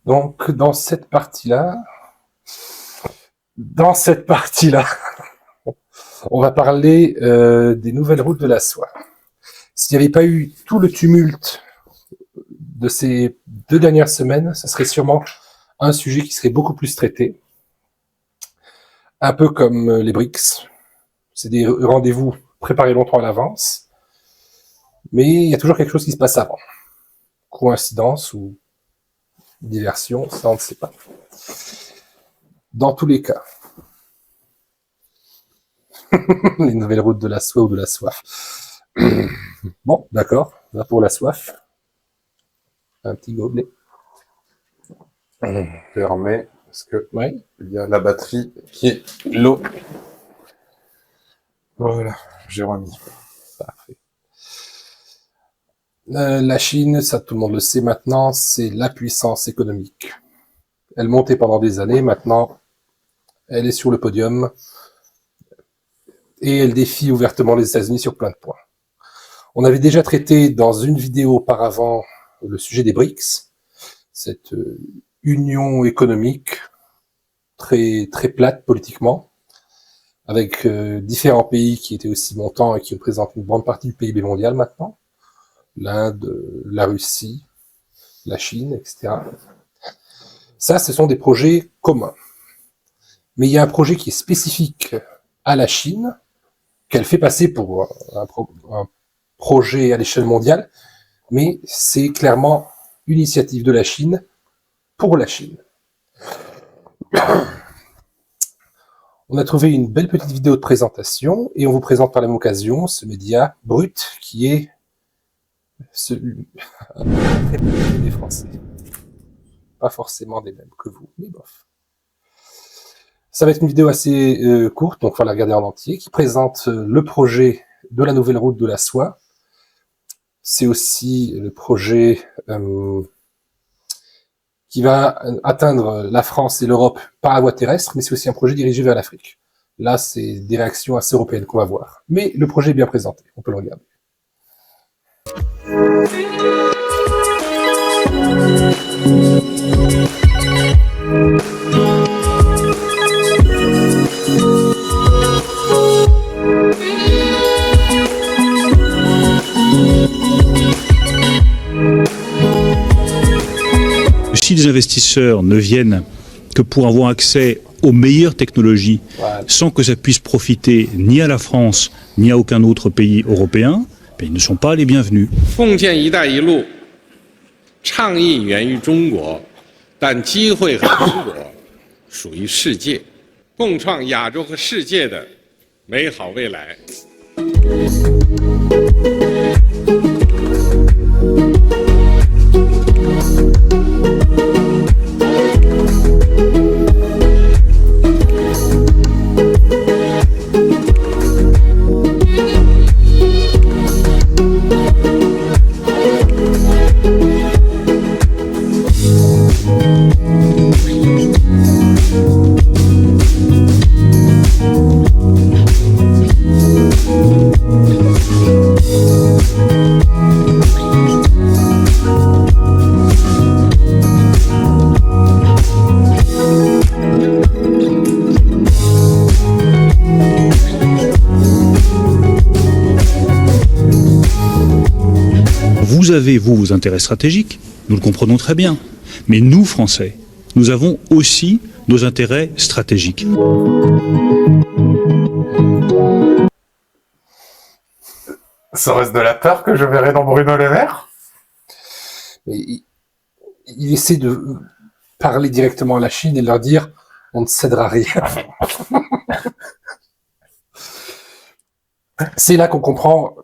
Donc, dans cette partie-là, on va parler des nouvelles routes de la soie. S'il n'y avait pas eu tout le tumulte de ces 2 dernières semaines, ce serait sûrement un sujet qui serait beaucoup plus traité. Un peu comme les BRICS. C'est des rendez-vous préparés longtemps à l'avance. Mais il y a toujours quelque chose qui se passe avant. Coïncidence ou diversion, ça on ne sait pas. Dans tous les cas, les nouvelles routes de la soie ou de la soif. Bon, d'accord, là pour la soif. Un petit gobelet. Permet, parce que Oui. il y a la batterie qui est l'eau. Voilà, j'ai remis. Parfait. La Chine, ça tout le monde le sait maintenant, c'est la puissance économique. Elle montait pendant des années, maintenant elle est sur le podium et elle défie ouvertement les États-Unis sur plein de points. On avait déjà traité dans une vidéo auparavant le sujet des BRICS, cette union économique très très plate politiquement, avec différents pays qui étaient aussi montants et qui représentent une grande partie du PIB mondial maintenant. L'Inde, la Russie, la Chine, etc. Ça, ce sont des projets communs. Mais il y a un projet qui est spécifique à la Chine, qu'elle fait passer pour un projet à l'échelle mondiale, mais c'est clairement une initiative de la Chine pour la Chine. On a trouvé une belle petite vidéo de présentation et on vous présente par la même occasion ce média brut qui est celui des Français. Pas forcément des mêmes que vous, mais bof. Ça va être une vidéo assez courte, donc il faut la regarder en entier, qui présente le projet de la nouvelle route de la soie. C'est aussi le projet qui va atteindre la France et l'Europe par la voie terrestre, mais c'est aussi un projet dirigé vers l'Afrique. Là, c'est des réactions assez européennes qu'on va voir. Mais le projet est bien présenté, on peut le regarder. Si les investisseurs ne viennent que pour avoir accès aux meilleures technologies, Voilà. sans que ça puisse profiter ni à la France, ni à aucun autre pays européen, ils ne sont pas les bienvenus. 共建“一带一路”倡议源于中国，但机会和成果属于世界，共创亚洲和世界的美好未来。Vous avez, vous, vos intérêts stratégiques, nous le comprenons très bien. Mais nous, Français, nous avons aussi nos intérêts stratégiques. Serait-ce de la peur que je verrai dans Bruno Le Maire? Mais il essaie de parler directement à la Chine et de leur dire on ne cédera rien. C'est là qu'on comprend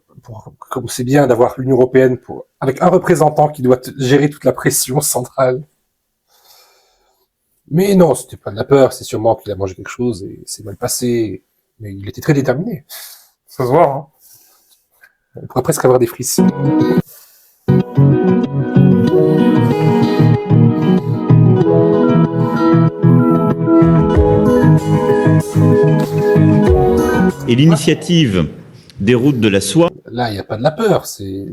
comme c'est bien d'avoir l'Union européenne avec un représentant qui doit gérer toute la pression centrale. Mais non, c'était pas de la peur, c'est sûrement qu'il a mangé quelque chose et c'est mal passé. Mais il était très déterminé. Ça se voit, hein. On pourrait presque avoir des frissons. Et l'initiative des routes de la soie. Là, il n'y a pas de la peur, c'est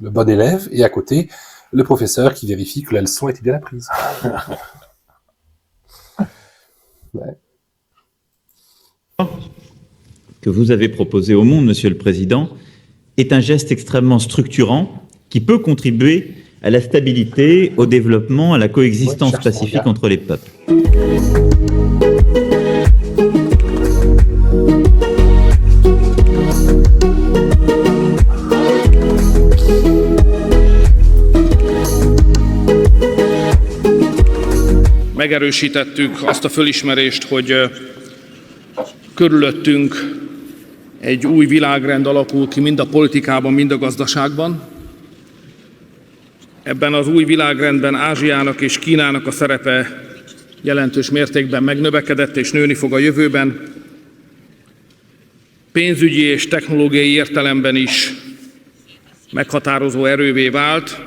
le bon élève. Et à côté, le professeur qui vérifie que la leçon était bien apprise. Ouais. Que vous avez proposé au monde, Monsieur le Président, est un geste extrêmement structurant qui peut contribuer à la stabilité, au développement, à la coexistence pacifique entre les peuples. Megerősítettük azt a fölismerést, hogy körülöttünk egy új világrend alakul ki mind a politikában, mind a gazdaságban. Ebben az új világrendben Ázsiának és Kínának a szerepe jelentős mértékben megnövekedett és nőni fog a jövőben. Pénzügyi és technológiai értelemben is meghatározó erővé vált.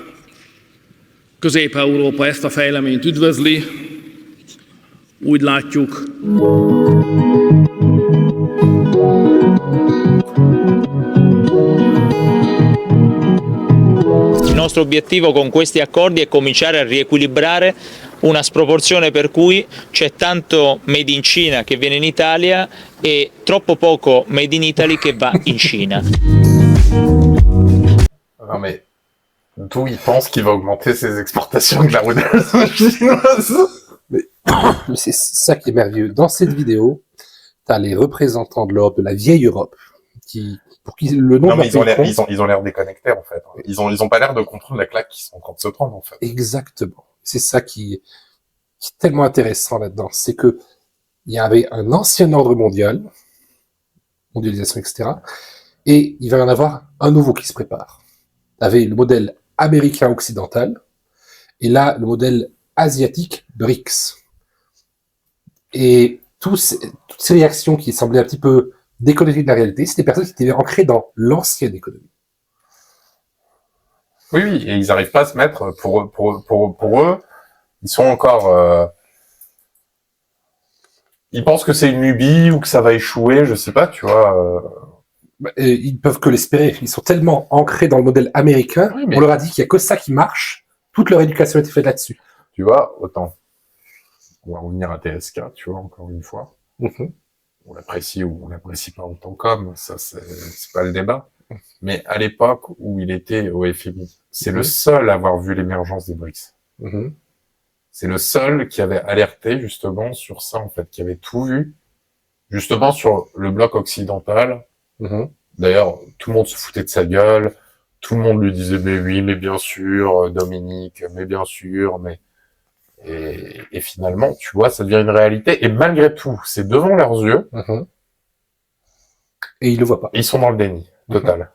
Közép-Európa ezt a fejleményt üdvözli. Úgy látjuk, il nostro obiettivo con questi accordi è cominciare a riequilibrare una sproporzione per cui c'è tanto made in Cina che viene in Italia e troppo poco made in Italy che va in Cina. Non mais, d'où il pense qu'il va augmenter ses exportations de la rhodèse chinoise? Mais c'est ça qui est merveilleux. Dans cette vidéo, tu as les représentants de l'Europe, de la vieille Europe, pour qui le nom Non mais de leur pays ils ont l'air déconnectés en fait. Ils ont pas l'air de comprendre la claque qu'ils sont en train de se prendre en fait. Exactement. C'est ça qui est tellement intéressant là-dedans. C'est que il y avait un ancien ordre mondial, mondialisation, etc. Et il va y en avoir un nouveau qui se prépare. Tu avais le modèle américain occidental, et là, le modèle asiatique BRICS. Et toutes ces réactions qui semblaient un petit peu déconnectées de la réalité, c'était des personnes qui étaient ancrées dans l'ancienne économie. Oui, oui, et ils n'arrivent pas à se mettre, pour eux, ils sont encore, ils pensent que c'est une lubie ou que ça va échouer, je sais pas, tu vois. Et ils peuvent que l'espérer. Ils sont tellement ancrés dans le modèle américain, Oui, mais- on leur a dit qu'il y a que ça qui marche, toute leur éducation a été faite là-dessus. Tu vois, autant. On va revenir à TSK, tu vois, encore une fois. Mhm. On l'apprécie ou on l'apprécie pas autant comme, ça c'est pas le débat. Mais à l'époque où il était au FMI, c'est le seul à avoir vu l'émergence des BRICS. Mhm. C'est le seul qui avait alerté justement sur ça en fait, qui avait tout vu, justement sur le bloc occidental. Mhm. D'ailleurs, tout le monde se foutait de sa gueule, tout le monde lui disait mais oui, mais bien sûr, Dominique, mais bien sûr, mais et finalement, tu vois, ça devient une réalité. Et malgré tout, c'est devant leurs yeux. Mhm. Et ils le voient pas. Et ils sont dans le déni total.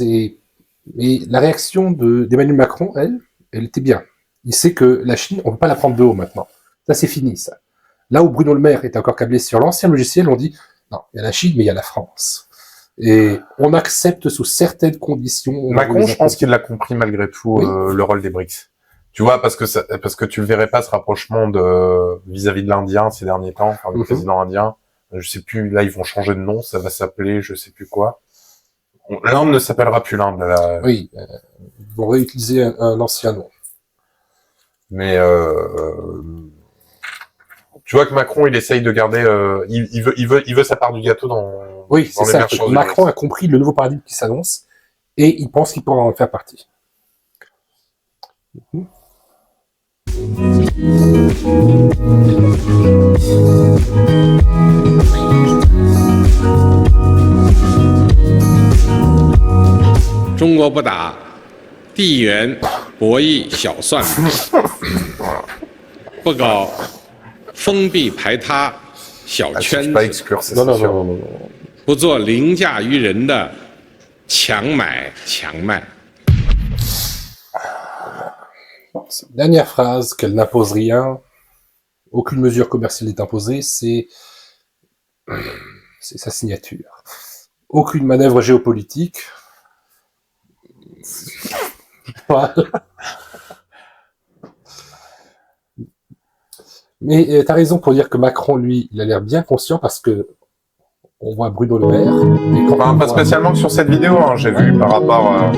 Mais la réaction d'Emmanuel Macron, elle était bien. Il sait que la Chine, on peut pas la prendre de haut maintenant. Ça, c'est fini, ça. Là où Bruno Le Maire était encore câblé sur l'ancien logiciel, on dit, non, il y a la Chine, mais il y a la France. Et on accepte sous certaines conditions. Macron, je pense qu'il l'a compris malgré tout, Oui. le rôle des BRICS. Tu vois, parce que tu verrais pas ce rapprochement vis-à-vis de l'Indien ces derniers temps, enfin, le Mhm. président indien. Je sais plus, là, ils vont changer de nom, ça va s'appeler, je sais plus quoi. L'Inde ne s'appellera plus l'Inde, là. Oui, ils vont réutiliser un ancien nom. Mais, tu vois que Macron, il essaye de garder, il veut sa part du gâteau dans Oui, c'est dans ça. l'émergence des Macron a BRICS. compris le nouveau paradigme qui s'annonce et il pense qu'il pourra en faire partie. “中国不打地缘博弈小算盘，不搞封闭排他小 Ah, tu peux 圈 pas 子， exclure, ça, Non, c'est non, sûr. non, non, non, non. 不做凌驾于人的强买强卖。” Dernière phrase, qu'elle n'impose rien, aucune mesure commerciale n'est imposée, c'est sa signature. Aucune manœuvre géopolitique. Voilà. Mais t'as raison pour dire que Macron, lui, il a l'air bien conscient parce que on voit Bruno Le Maire. Et quand Enfin, on pas voit- spécialement que sur cette vidéo, hein, j'ai vu par rapport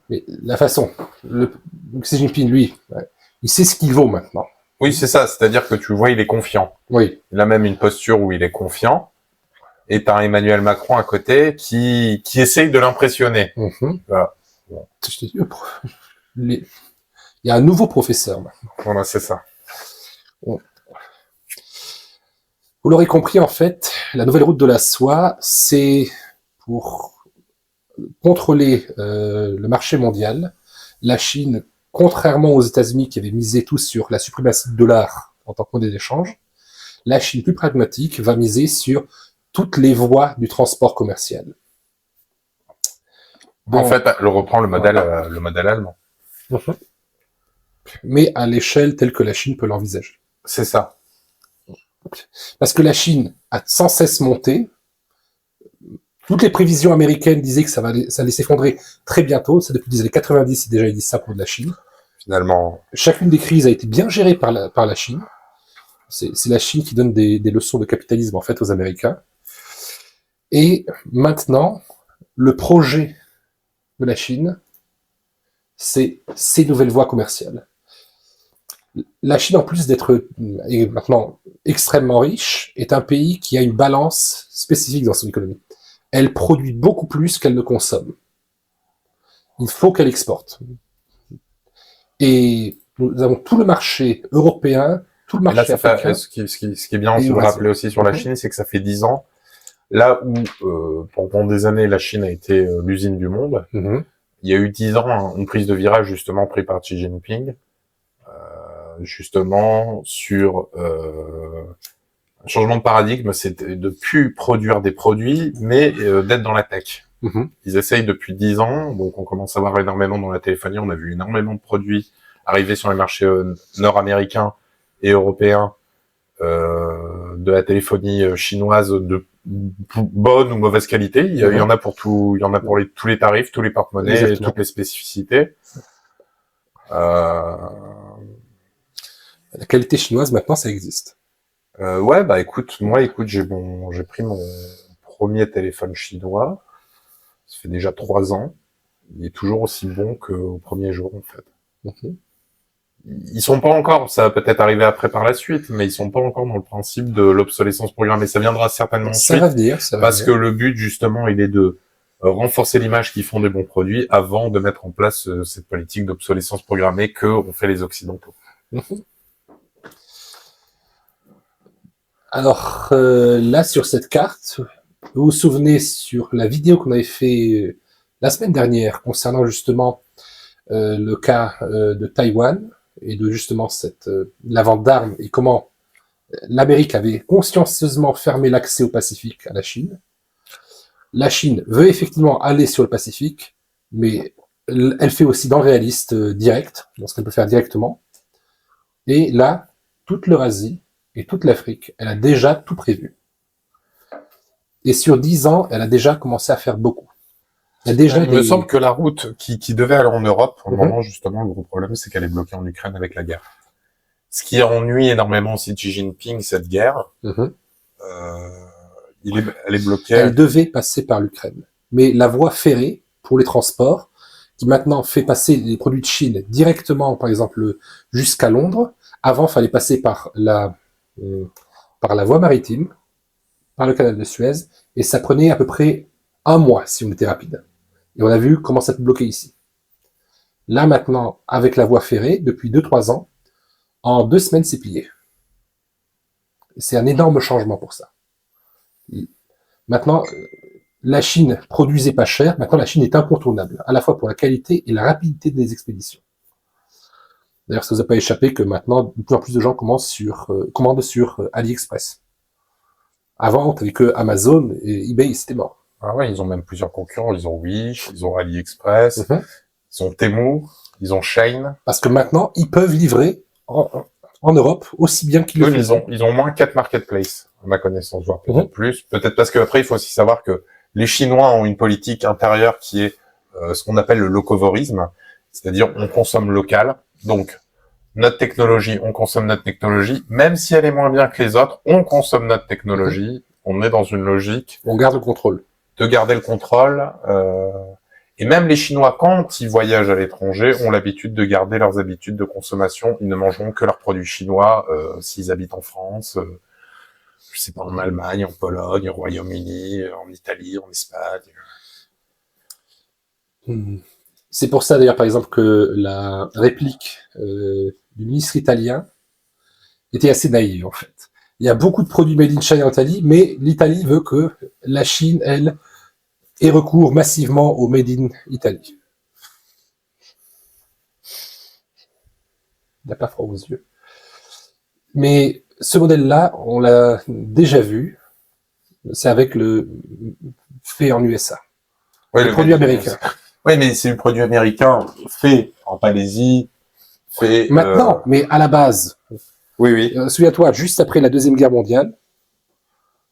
Mais la façon, Xi Jinping, lui, il sait ce qu'il vaut maintenant. Oui, c'est ça. C'est-à-dire que tu vois, il est confiant. Oui. Il a même une posture où il est confiant. Et t'as Emmanuel Macron à côté qui essaye de l'impressionner. Voilà. Bon. Il y a un nouveau professeur maintenant. Voilà, c'est ça. Bon. Vous l'aurez compris, en fait, la nouvelle route de la soie, c'est pour contrôler le marché mondial. La Chine, contrairement aux États-Unis qui avaient misé tous sur la suprématie du dollar en tant que monnaie d'échange, la Chine plus pragmatique va miser sur toutes les voies du transport commercial. Donc, en fait, elle reprend le modèle allemand. Mais à l'échelle telle que la Chine peut l'envisager. C'est ça. Parce que la Chine a sans cesse monté. Toutes les prévisions américaines disaient que ça allait s'effondrer très bientôt. C'est depuis les années 90, déjà ils disent ça pour de la Chine. Finalement. Chacune des crises a été bien gérée par la Chine. C'est la Chine qui donne des leçons de capitalisme en fait aux Américains. Et maintenant, le projet de la Chine, c'est ces nouvelles voies commerciales. La Chine, en plus d'être maintenant extrêmement riche, est un pays qui a une balance spécifique dans son économie. Elle produit beaucoup plus qu'elle ne consomme. Il faut qu'elle exporte. Et nous avons tout le marché européen, tout le marché africain. Ce qui est bien aussi de rappeler aussi sur la Chine, c'est que ça fait 10 ans, là où pendant des années la Chine a été l'usine du monde, il y a eu 10 ans une prise de virage justement prise par Xi Jinping, justement sur un changement de paradigme, c'est de plus produire des produits, mais d'être dans la tech. Ils essayent depuis 10 ans, donc on commence à voir énormément dans la téléphonie, on a vu énormément de produits arriver sur les marchés nord-américains et européens, de la téléphonie chinoise de bonne ou mauvaise qualité. Il y en a pour tout, il y en a pour tous les tarifs, tous les porte-monnaies, et toutes les spécificités. La qualité chinoise, maintenant, ça existe. Ouais, bah écoute, j'ai pris mon premier téléphone chinois. Ça fait déjà 3 ans. Il est toujours aussi bon qu'au premier jour, en fait. Ils sont pas encore, ça va peut-être arriver après par la suite, mais ils sont pas encore dans le principe de l'obsolescence programmée. Ça viendra certainement ensuite. Ça va venir, parce que le but, justement, il est de renforcer l'image qu'ils font des bons produits avant de mettre en place cette politique d'obsolescence programmée que ont fait les Occidentaux. Alors, là, sur cette carte, vous vous souvenez sur la vidéo qu'on avait fait la semaine dernière concernant justement le cas de Taïwan et de justement la vente d'armes et comment l'Amérique avait consciencieusement fermé l'accès au Pacifique à la Chine. La Chine veut effectivement aller sur le Pacifique, mais elle fait aussi dans le réaliste direct, dans ce qu'elle peut faire directement. Et là, toute l'Eurasie et toute l'Afrique, elle a déjà tout prévu. Et sur 10 ans, elle a déjà commencé à faire beaucoup. Il me semble que la route qui devait aller en Europe, au moment justement, le gros problème, c'est qu'elle est bloquée en Ukraine avec la guerre. Ce qui ennuie énormément aussi Xi Jinping, cette guerre. Elle est bloquée. Elle devait passer par l'Ukraine. Mais la voie ferrée, pour les transports, qui maintenant fait passer les produits de Chine directement, par exemple, jusqu'à Londres. Avant, fallait passer par la voie maritime, par le canal de Suez, et ça prenait à peu près 1 mois si on était rapide. Et on a vu comment ça peut bloquer ici. Là maintenant, avec la voie ferrée, depuis 2-3 ans, en 2 semaines, c'est plié. C'est un énorme changement pour ça. Maintenant, la Chine produisait pas cher, maintenant la Chine est incontournable, à la fois pour la qualité et la rapidité des expéditions. D'ailleurs, ça ne vous a pas échappé que maintenant, de plus en plus de gens commandent sur AliExpress. Avant, t'avais que Amazon et eBay, c'était mort. Ah ouais, ils ont même plusieurs concurrents. Ils ont Wish, ils ont AliExpress, ils ont Temu, ils ont Shein. Parce que maintenant, ils peuvent livrer en Europe aussi bien qu'ils le font. Ils ont au moins 4 marketplaces, à ma connaissance, voire peut-être plus. Peut-être parce que après, il faut aussi savoir que les Chinois ont une politique intérieure qui est ce qu'on appelle le locavorisme, c'est-à-dire on consomme local. Donc, notre technologie, on consomme notre technologie, même si elle est moins bien que les autres, on consomme notre technologie. On est dans une logique. On garde le contrôle. De garder le contrôle. Et même les Chinois, quand ils voyagent à l'étranger, ont l'habitude de garder leurs habitudes de consommation. Ils ne mangeront que leurs produits chinois s'ils habitent en France, je sais pas, en Allemagne, en Pologne, au Royaume-Uni, en Italie, en Espagne. C'est pour ça d'ailleurs, par exemple, que la réplique du ministre italien était assez naïve en fait. Il y a beaucoup de produits made in China en Italie, mais l'Italie veut que la Chine, elle, ait recours massivement au made in Italie. Il n'a pas froid aux yeux. Mais ce modèle-là, on l'a déjà vu. C'est avec le fait en USA. Oui, le produit américain. Oui, mais c'est le produit américain fait en Malaisie, fait... Maintenant, mais à la base. Oui, oui. Souviens-toi, juste après la Deuxième Guerre mondiale,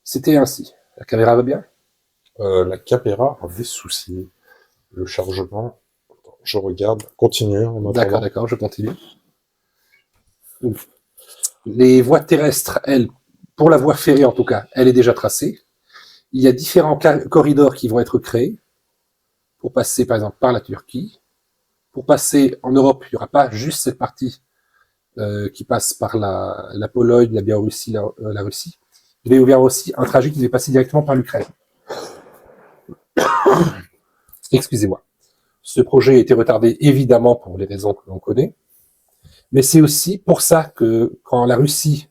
c'était ainsi. La caméra va bien? La caméra a des soucis. Le chargement, je regarde. Continue. D'accord, je continue. Les voies terrestres, elles, pour la voie ferrée en tout cas, elle est déjà tracée. Il y a différents corridors qui vont être créés pour passer par exemple par la Turquie. Pour passer en Europe, il n'y aura pas juste cette partie qui passe par la Pologne, la Biélorussie, la Russie. Il va y avoir aussi un trajet qui devait passer directement par l'Ukraine. Excusez-moi. Ce projet a été retardé évidemment pour les raisons que l'on connaît, mais c'est aussi pour ça que quand la Russie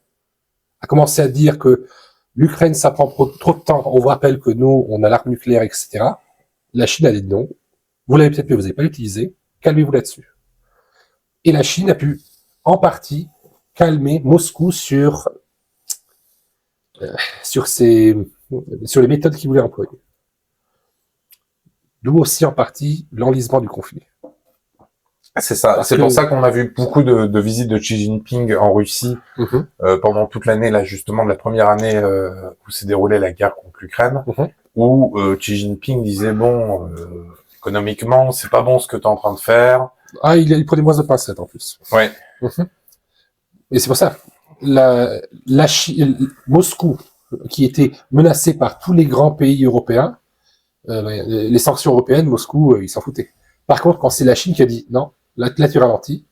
a commencé à dire que l'Ukraine ça prend trop de temps, on vous rappelle que nous on a l'arme nucléaire, etc. La Chine a dit non. Vous l'avez peut-être, mais vous n'avez pas utilisé. Calmez-vous là-dessus. Et la Chine a pu en partie calmer Moscou sur les méthodes qu'il voulait employer. D'où aussi en partie l'enlisement du conflit. C'est ça. C'est pour ça qu'on a vu beaucoup de visites de Xi Jinping en Russie pendant toute l'année, là justement de la première année où s'est déroulée la guerre contre l'Ukraine, où Xi Jinping disait bon, économiquement, c'est pas bon ce que tu es en train de faire. Ah, il prenait moins de pincettes en plus. Ouais. Et c'est pour ça, Moscou, qui était menacé par tous les grands pays européens, les sanctions européennes, Moscou, il s'en foutait. Par contre, quand c'est la Chine qui a dit non, là tu ralentis,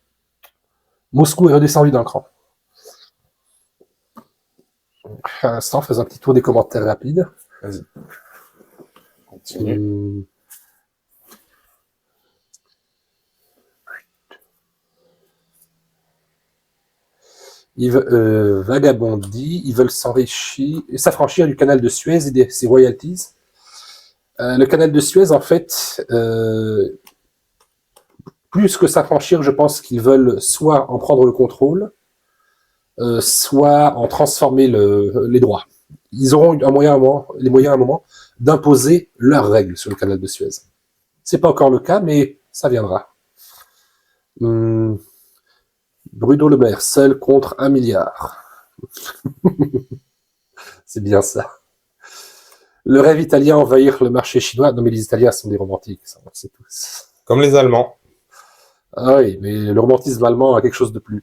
Moscou est redescendu d'un cran. À l'instant, faisons un petit tour des commentaires rapides. Vas-y. Continue. Vagabond dit, ils veulent s'affranchir du canal de Suez et de ses royalties. Le canal de Suez, en fait, plus que s'affranchir, je pense qu'ils veulent soit en prendre le contrôle, soit en transformer les droits. Ils auront les moyens à un moment d'imposer leurs règles sur le canal de Suez. C'est pas encore le cas, mais ça viendra. Bruno Le Maire, seul contre 1 milliard. C'est bien ça. Le rêve italien envahir le marché chinois. Non, mais les Italiens sont des romantiques, ça, on le sait tous. Comme les Allemands. Ah oui, mais le romantisme allemand a quelque chose de plus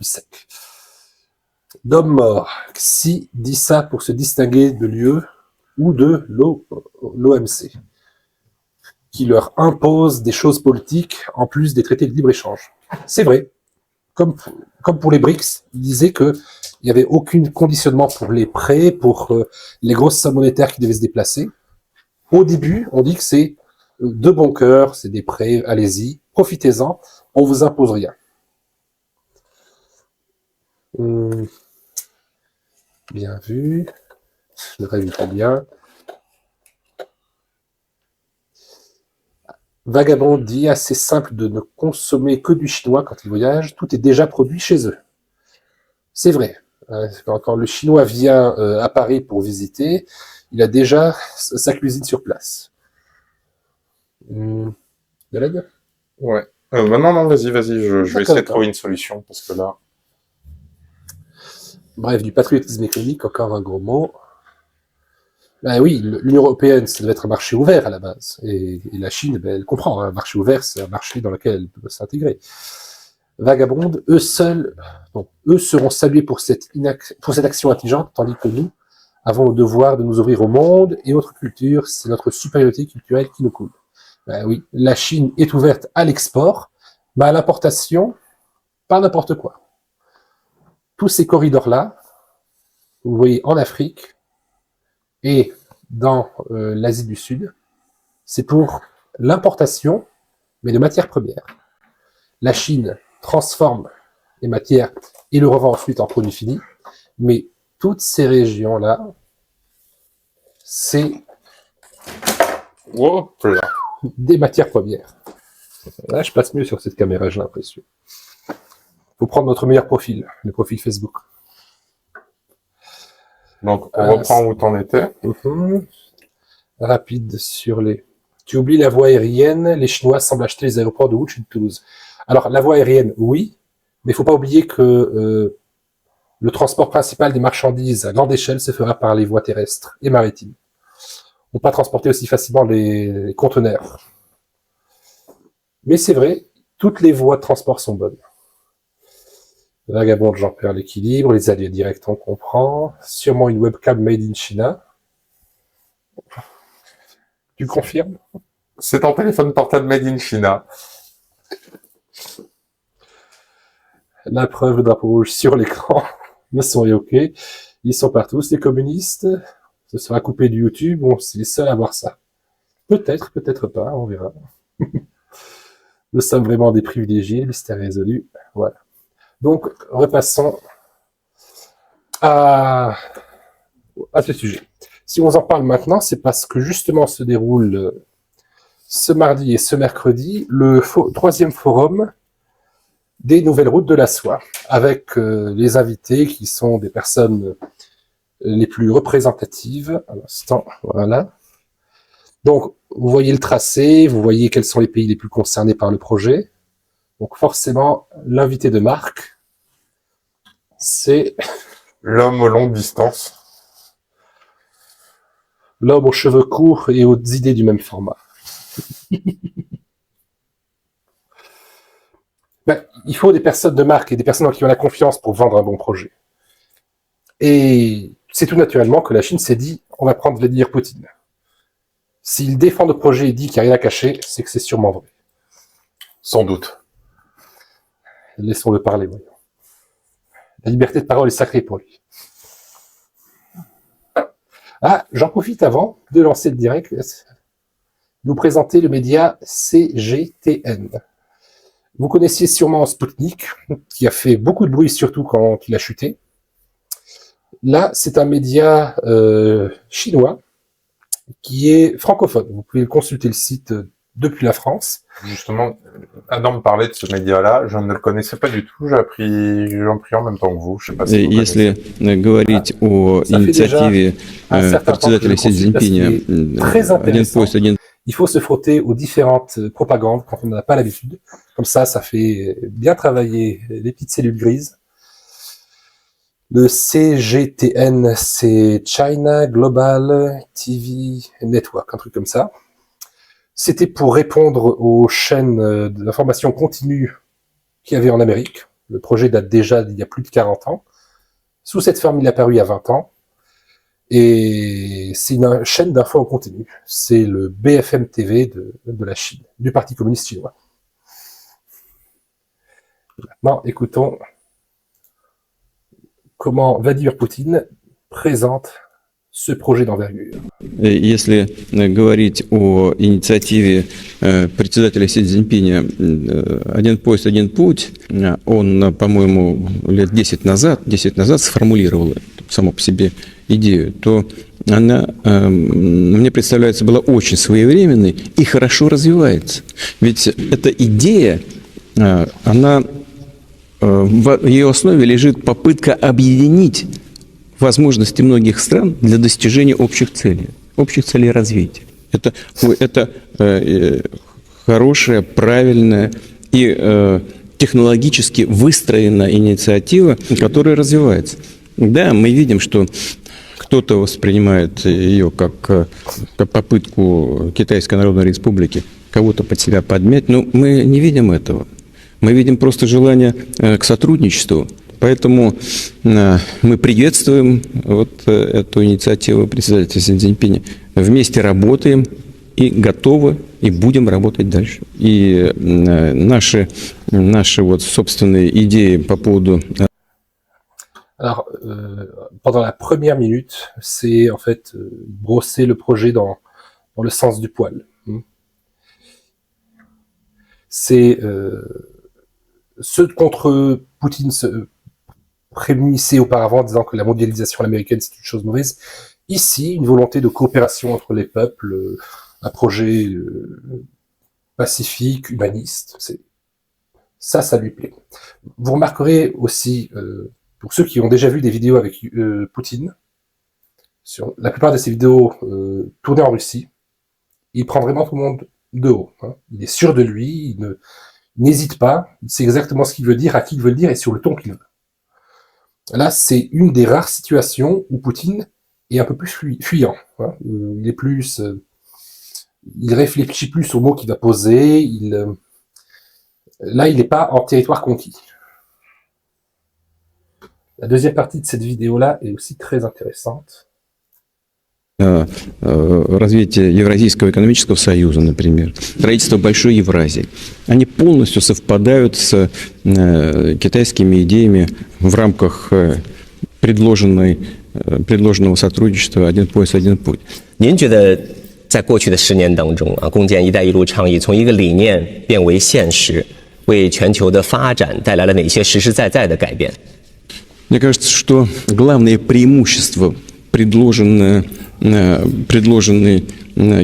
sec. D'homme mort. Xi dit ça pour se distinguer de l'UE ou de l'OMC, qui leur impose des choses politiques en plus des traités de libre-échange. C'est vrai. Comme pour les BRICS, il disait que il n'y avait aucun conditionnement pour les prêts, pour les grosses sommes monétaires qui devaient se déplacer. Au début, on dit que c'est de bon cœur, c'est des prêts, allez-y, profitez-en, on vous impose rien. Bien vu. Le rêve italien. Vagabond dit assez simple de ne consommer que du chinois quand ils voyagent, tout est déjà produit chez eux. C'est vrai. Quand le chinois vient à Paris pour visiter, il a déjà sa cuisine sur place. Delague ? Ouais. Non, vas-y, je vais essayer de trouver une solution, parce que là... Bref, du patriotisme économique, encore un gros mot. Ben oui, l'Union européenne, ça devait être un marché ouvert à la base. Et la Chine, ben, elle comprend, un marché ouvert, c'est un marché dans lequel elle peut s'intégrer. Vagabonde, eux seront salués pour cette action intelligente, tandis que nous avons le devoir de nous ouvrir au monde et autres cultures, c'est notre supériorité culturelle qui nous coule. Ben oui, la Chine est ouverte à l'export, mais à l'importation, pas n'importe quoi. Tous ces corridors-là, vous voyez en Afrique et dans l'Asie du Sud, c'est pour l'importation, mais de matières premières. La Chine transforme les matières et le revend ensuite en produits finis, mais toutes ces régions-là, c'est Hop là. des matières premières. Là, je passe mieux sur cette caméra, j'ai l'impression. Faut prendre notre meilleur profil, le profil Facebook. Donc, on reprend où t'en étais. Rapide sur les... Tu oublies la voie aérienne, les Chinois semblent acheter les aéroports de Wuhan et de Toulouse. Alors, la voie aérienne, oui, mais il faut pas oublier que le transport principal des marchandises à grande échelle se fera par les voies terrestres et maritimes. On ne peut pas transporter aussi facilement les conteneurs. Mais c'est vrai, toutes les voies de transport sont bonnes. Vagabond, j'en perds l'équilibre, les alliés directs, on comprend. Sûrement une webcam made in China. Tu confirmes? C'est un téléphone portable made in China. La preuve, le drapeau rouge sur l'écran. Le son est OK. Ils sont partout, les communistes. Ce sera coupé du YouTube. Bon, c'est les seuls à voir ça. Peut-être, peut-être pas, on verra. Nous sommes vraiment des privilégiés, le mystère résolu. Voilà. Donc, repassons à ce sujet. Si on en parle maintenant, c'est parce que justement se déroule ce mardi et ce mercredi le troisième forum des nouvelles routes de la soie, avec les invités qui sont des personnes les plus représentatives. À l'instant, voilà. Donc, vous voyez le tracé, vous voyez quels sont les pays les plus concernés par le projet. Donc forcément, l'invité de marque, c'est l'homme aux longues distances. L'homme aux cheveux courts et aux idées du même format. Ben, il faut des personnes de marque et des personnes qui ont la confiance pour vendre un bon projet. Et c'est tout naturellement que la Chine s'est dit, on va prendre Vladimir Poutine. S'il défend le projet et dit qu'il n'y a rien à cacher, c'est que c'est sûrement vrai. Sans doute. Laissons-le parler, voyons. La liberté de parole est sacrée pour lui. Ah, j'en profite avant de lancer le direct, de vous présenter le média CGTN. Vous connaissiez sûrement Sputnik, qui a fait beaucoup de bruit, surtout quand il a chuté. Là, c'est un média chinois qui est francophone. Vous pouvez consulter le site depuis la France. Justement, Adam me parlait de ce média-là, je ne le connaissais pas du tout, j'en pris en même temps que vous, je sais pas si vous Если говорить о инициативе председателя Си Цзиньпиня, один поезд, один... Il faut se frotter aux différentes propagandes quand on n'en a pas l'habitude. Comme ça fait bien travailler les petites cellules grises. Le CGTN, c'est China Global TV Network, un truc comme ça. C'était pour répondre aux chaînes d'information continue qu'il y avait en Amérique. Le projet date déjà d'il y a plus de 40 ans. Sous cette forme, il est apparu il y a 20 ans. Et c'est une chaîne d'infos en continu. C'est le BFM TV de la Chine, du Parti communiste chinois. Maintenant, écoutons comment Vladimir Poutine présente ce projet d'envergure. Если говорить о инициативе председателя Си Цзиньпиня «Один поезд, один путь», он, по-моему, лет 10 назад сформулировал само по себе идею, то она, мне представляется, была очень своевременной и хорошо развивается. Ведь эта идея, она, в ее основе лежит попытка объединить возможности многих стран для достижения общих целей развития. Это хорошая, правильная и технологически выстроенная инициатива, которая развивается. Да, мы видим, что кто-то воспринимает ее как попытку Китайской Народной Республики кого-то под себя подмять, но мы не видим этого. Мы видим просто желание к сотрудничеству. Поэтому мы приветствуем вот эту инициативу председателя Си Цзиньпиня. Вместе работаем и готовы, и будем работать дальше. И наши вот собственные идеи по поводу... Alors, pendant la première minute, c'est en fait brosser le projet dans le sens du poil. C'est ceux contre Poutine se prémunissaient auparavant en disant que la mondialisation américaine c'est une chose mauvaise. Ici, une volonté de coopération entre les peuples, un projet pacifique, humaniste, ça lui plaît. Vous remarquerez aussi, pour ceux qui ont déjà vu des vidéos avec Poutine, sur la plupart de ces vidéos tournées en Russie, il prend vraiment tout le monde de haut. Hein. Il est sûr de lui, il n'hésite pas, il sait exactement ce qu'il veut dire, à qui il veut le dire et sur le ton qu'il veut. Là, c'est une des rares situations où Poutine est un peu plus fuyant. Hein. Il est plus, il réfléchit plus aux mots qu'il va poser. Là, il n'est pas en territoire conquis. La deuxième partie de cette vidéo-là est aussi très intéressante. Развитие Евразийского экономического союза, например, строительство Большой Евразии, они полностью совпадают с китайскими идеями в рамках предложенного сотрудничества «Один пояс, один путь». 您觉得在过去的10年当中共建“一带一路”倡议从一个理念变为现实，为全球的发展带来了哪些实实在在的改变？ Мне кажется, что главное преимущество предложенной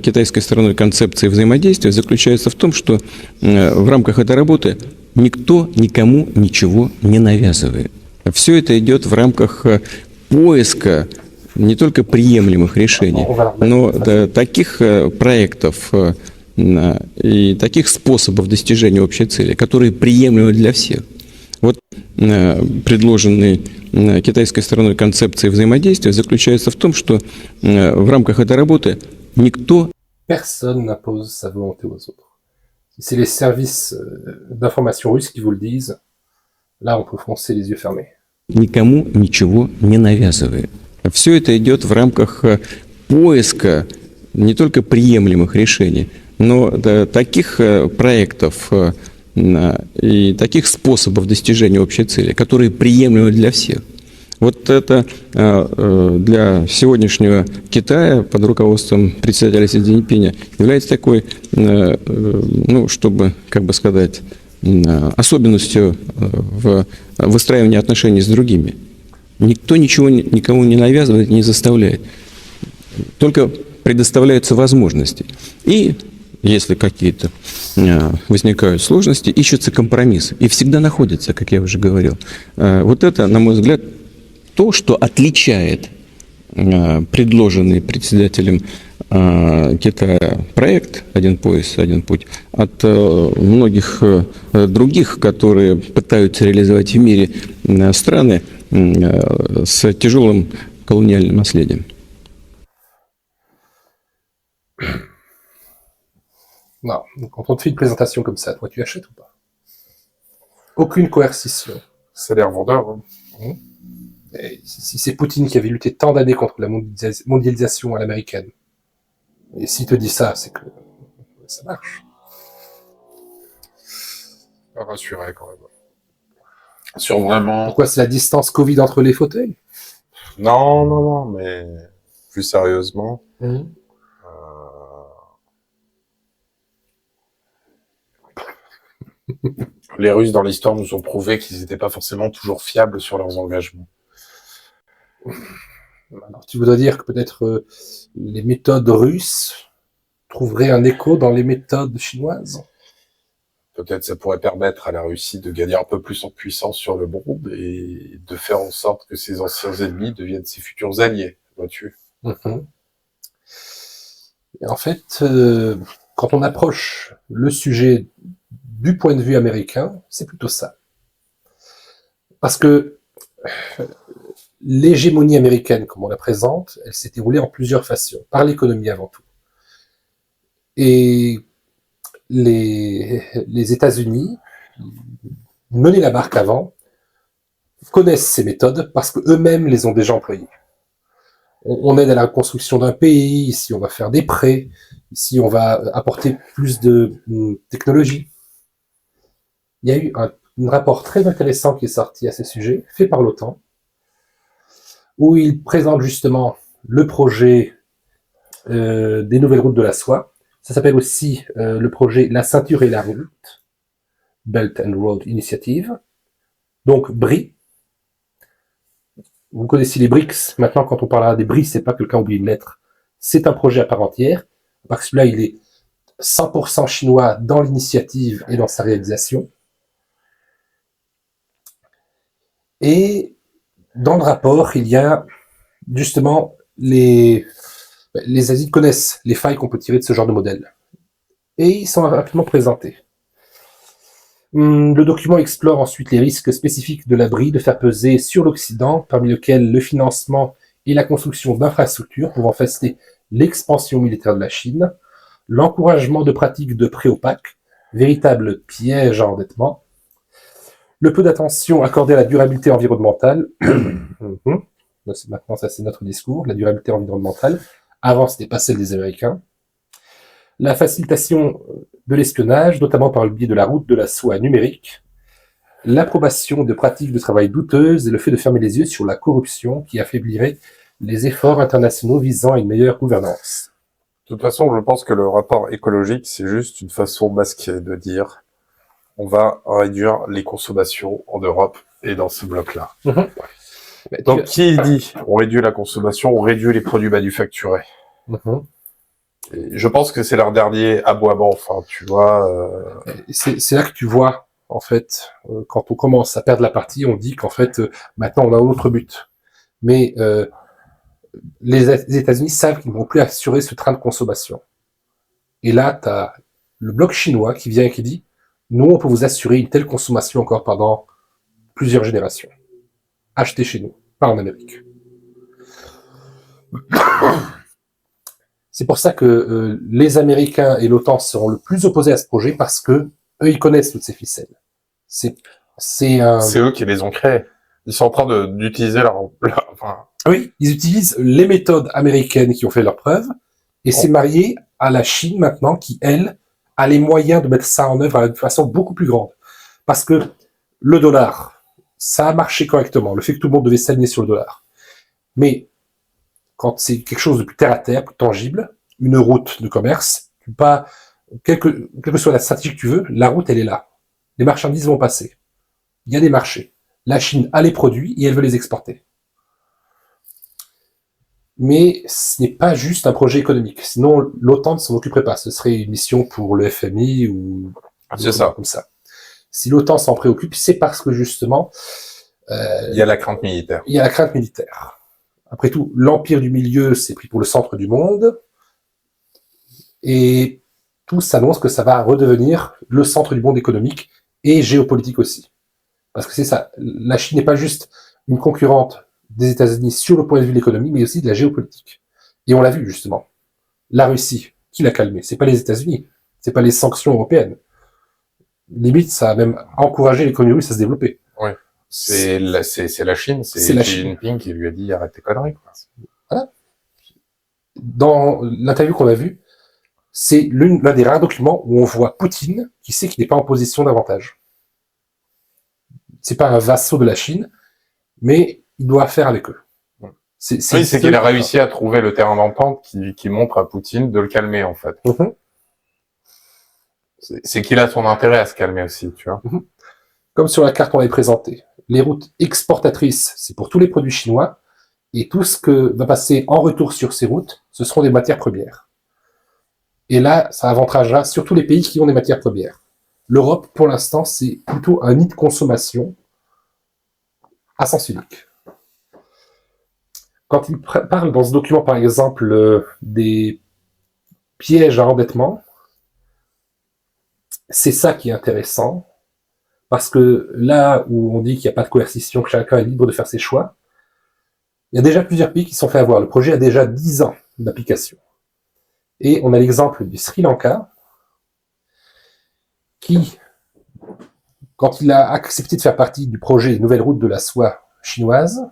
китайской стороной концепции взаимодействия заключается в том, что в рамках этой работы никто никому ничего не навязывает. Все это идет в рамках поиска не только приемлемых решений, но таких проектов и таких способов достижения общей цели, которые приемлемы для всех. Вот предложенный китайской стороной концепции взаимодействия заключается в том, что в рамках этой работы никто... Personne n'impose sa volonté aux autres. Si c'est les services d'information russes qui vous le disent, là on peut foncer les yeux fermés. Никому ничего не навязывает. Все это идет в рамках поиска не только приемлемых решений, но таких проектов и таких способов достижения общей цели, которые приемлемы для всех. Вот это для сегодняшнего Китая под руководством председателя Си Цзиньпиня является такой, ну, чтобы, как бы сказать, особенностью в выстраивании отношений с другими. Никто ничего никому не навязывает, не заставляет. Только предоставляются возможности. И если какие-то возникают сложности, ищутся компромиссы. И всегда находятся, как я уже говорил. Вот это, на мой взгляд, то, что отличает предложенный председателем Китая проект «Один пояс, один путь» от многих других, которые пытаются реализовать в мире страны с тяжелым колониальным наследием. Non, quand on te fait une présentation comme ça, toi tu achètes ou pas? Aucune coercition. Ça a l'air vendeur. Hein. Et si c'est Poutine qui avait lutté tant d'années contre la mondialisation à l'américaine, et s'il te dit ça, c'est que ça marche. Pas rassuré quand même. Sur vraiment... Pourquoi c'est la distance Covid entre les fauteuils? Non, mais plus sérieusement... Les Russes, dans l'histoire, nous ont prouvé qu'ils n'étaient pas forcément toujours fiables sur leurs engagements. Alors, tu voudrais dire que peut-être les méthodes russes trouveraient un écho dans les méthodes chinoises? Peut-être ça pourrait permettre à la Russie de gagner un peu plus en puissance sur le monde et de faire en sorte que ses anciens ennemis deviennent ses futurs alliés, vois-tu. Et en fait, quand on approche le sujet du point de vue américain, c'est plutôt ça. Parce que l'hégémonie américaine, comme on la présente, elle s'est déroulée en plusieurs façons, par l'économie avant tout. Et les États-Unis, menaient la barque avant, connaissent ces méthodes parce qu'eux-mêmes les ont déjà employées. on aide à la construction d'un pays, ici on va faire des prêts, ici on va apporter plus de technologie. Il y a eu un rapport très intéressant qui est sorti à ce sujet, fait par l'OTAN, où il présente justement le projet des nouvelles routes de la soie. Ça s'appelle aussi le projet La ceinture et la route, Belt and Road Initiative. Donc BRI. Vous connaissez les BRICS. Maintenant, quand on parlera des BRI, c'est pas que quelqu'un oublie une lettre. C'est un projet à part entière. Parce que celui-là, il est 100% chinois dans l'initiative et dans sa réalisation. Et dans le rapport, il y a justement les Asiatiques connaissent les failles qu'on peut tirer de ce genre de modèle. Et ils sont rapidement présentés. Le document explore ensuite les risques spécifiques de l'abri de faire peser sur l'Occident, parmi lesquels le financement et la construction d'infrastructures pouvant faciliter l'expansion militaire de la Chine, l'encouragement de pratiques de prêts opaques, véritable piège à endettement, le peu d'attention accordée à la durabilité environnementale. Maintenant, ça c'est notre discours, la durabilité environnementale. Avant, c'était pas celle des Américains. La facilitation de l'espionnage, notamment par le biais de la route de la soie numérique. L'approbation de pratiques de travail douteuses et le fait de fermer les yeux sur la corruption qui affaiblirait les efforts internationaux visant à une meilleure gouvernance. De toute façon, je pense que le rapport écologique, c'est juste une façon masquée de dire on va réduire les consommations en Europe et dans ce bloc-là. Donc, qui dit on réduit la consommation, on réduit les produits manufacturés. Et je pense que c'est leur dernier aboiement, enfin, tu vois. C'est là que tu vois, en fait, quand on commence à perdre la partie, on dit qu'en fait, maintenant on a un autre but. Mais les États-Unis savent qu'ils ne vont plus assurer ce train de consommation. Et là, tu as le bloc chinois qui vient et qui dit nous, on peut vous assurer une telle consommation encore pendant plusieurs générations. Achetez chez nous, pas en Amérique. C'est pour ça que les Américains et l'OTAN seront le plus opposés à ce projet parce que eux, ils connaissent toutes ces ficelles. C'est eux qui les ont créés. Ils sont en train d'utiliser enfin... Oui, ils utilisent les méthodes américaines qui ont fait leurs preuves et c'est marié à la Chine maintenant qui, elle, a les moyens de mettre ça en œuvre de façon beaucoup plus grande. Parce que le dollar, ça a marché correctement. Le fait que tout le monde devait s'aligner sur le dollar. Mais quand c'est quelque chose de plus terre à terre, plus tangible, une route de commerce, quelle que soit la stratégie que tu veux, la route, elle est là. Les marchandises vont passer. Il y a des marchés. La Chine a les produits et elle veut les exporter. Mais ce n'est pas juste un projet économique. Sinon, l'OTAN ne s'en occuperait pas. Ce serait une mission pour le FMI ou c'est ça. Comme ça. Si l'OTAN s'en préoccupe, c'est parce que justement, il y a la crainte militaire. Il y a la crainte militaire. Après tout, l'empire du milieu s'est pris pour le centre du monde, et tout s'annonce que ça va redevenir le centre du monde économique et géopolitique aussi. Parce que c'est ça. La Chine n'est pas juste une concurrente des États-Unis sur le point de vue de l'économie, mais aussi de la géopolitique. Et on l'a vu, justement. La Russie, qui l'a calmé? C'est pas les États-Unis. C'est pas les sanctions européennes. Limite, ça a même encouragé l'économie russe à se développer. Oui. C'est la Chine. C'est Xi Jinping qui lui a dit arrête tes conneries, quoi. Voilà. Dans l'interview qu'on a vue, c'est l'un des rares documents où on voit Poutine qui sait qu'il n'est pas en position d'avantage. C'est pas un vassau de la Chine, mais il doit faire avec eux. C'est qu'il a réussi à trouver le terrain d'entente qui montre à Poutine de le calmer, en fait. C'est qu'il a son intérêt à se calmer aussi, tu vois. Comme sur la carte on l'avait présenté, les routes exportatrices, c'est pour tous les produits chinois, et tout ce que va passer en retour sur ces routes, ce seront des matières premières. Et là, ça avantagera surtout les pays qui ont des matières premières. L'Europe, pour l'instant, c'est plutôt un nid de consommation à sens unique. Quand il parle dans ce document, par exemple, des pièges à endettement, c'est ça qui est intéressant, parce que là où on dit qu'il n'y a pas de coercition, que chacun est libre de faire ses choix, il y a déjà plusieurs pays qui se sont fait avoir. Le projet a déjà 10 ans d'application. Et on a l'exemple du Sri Lanka, qui, quand il a accepté de faire partie du projet des nouvelles routes de la soie chinoise,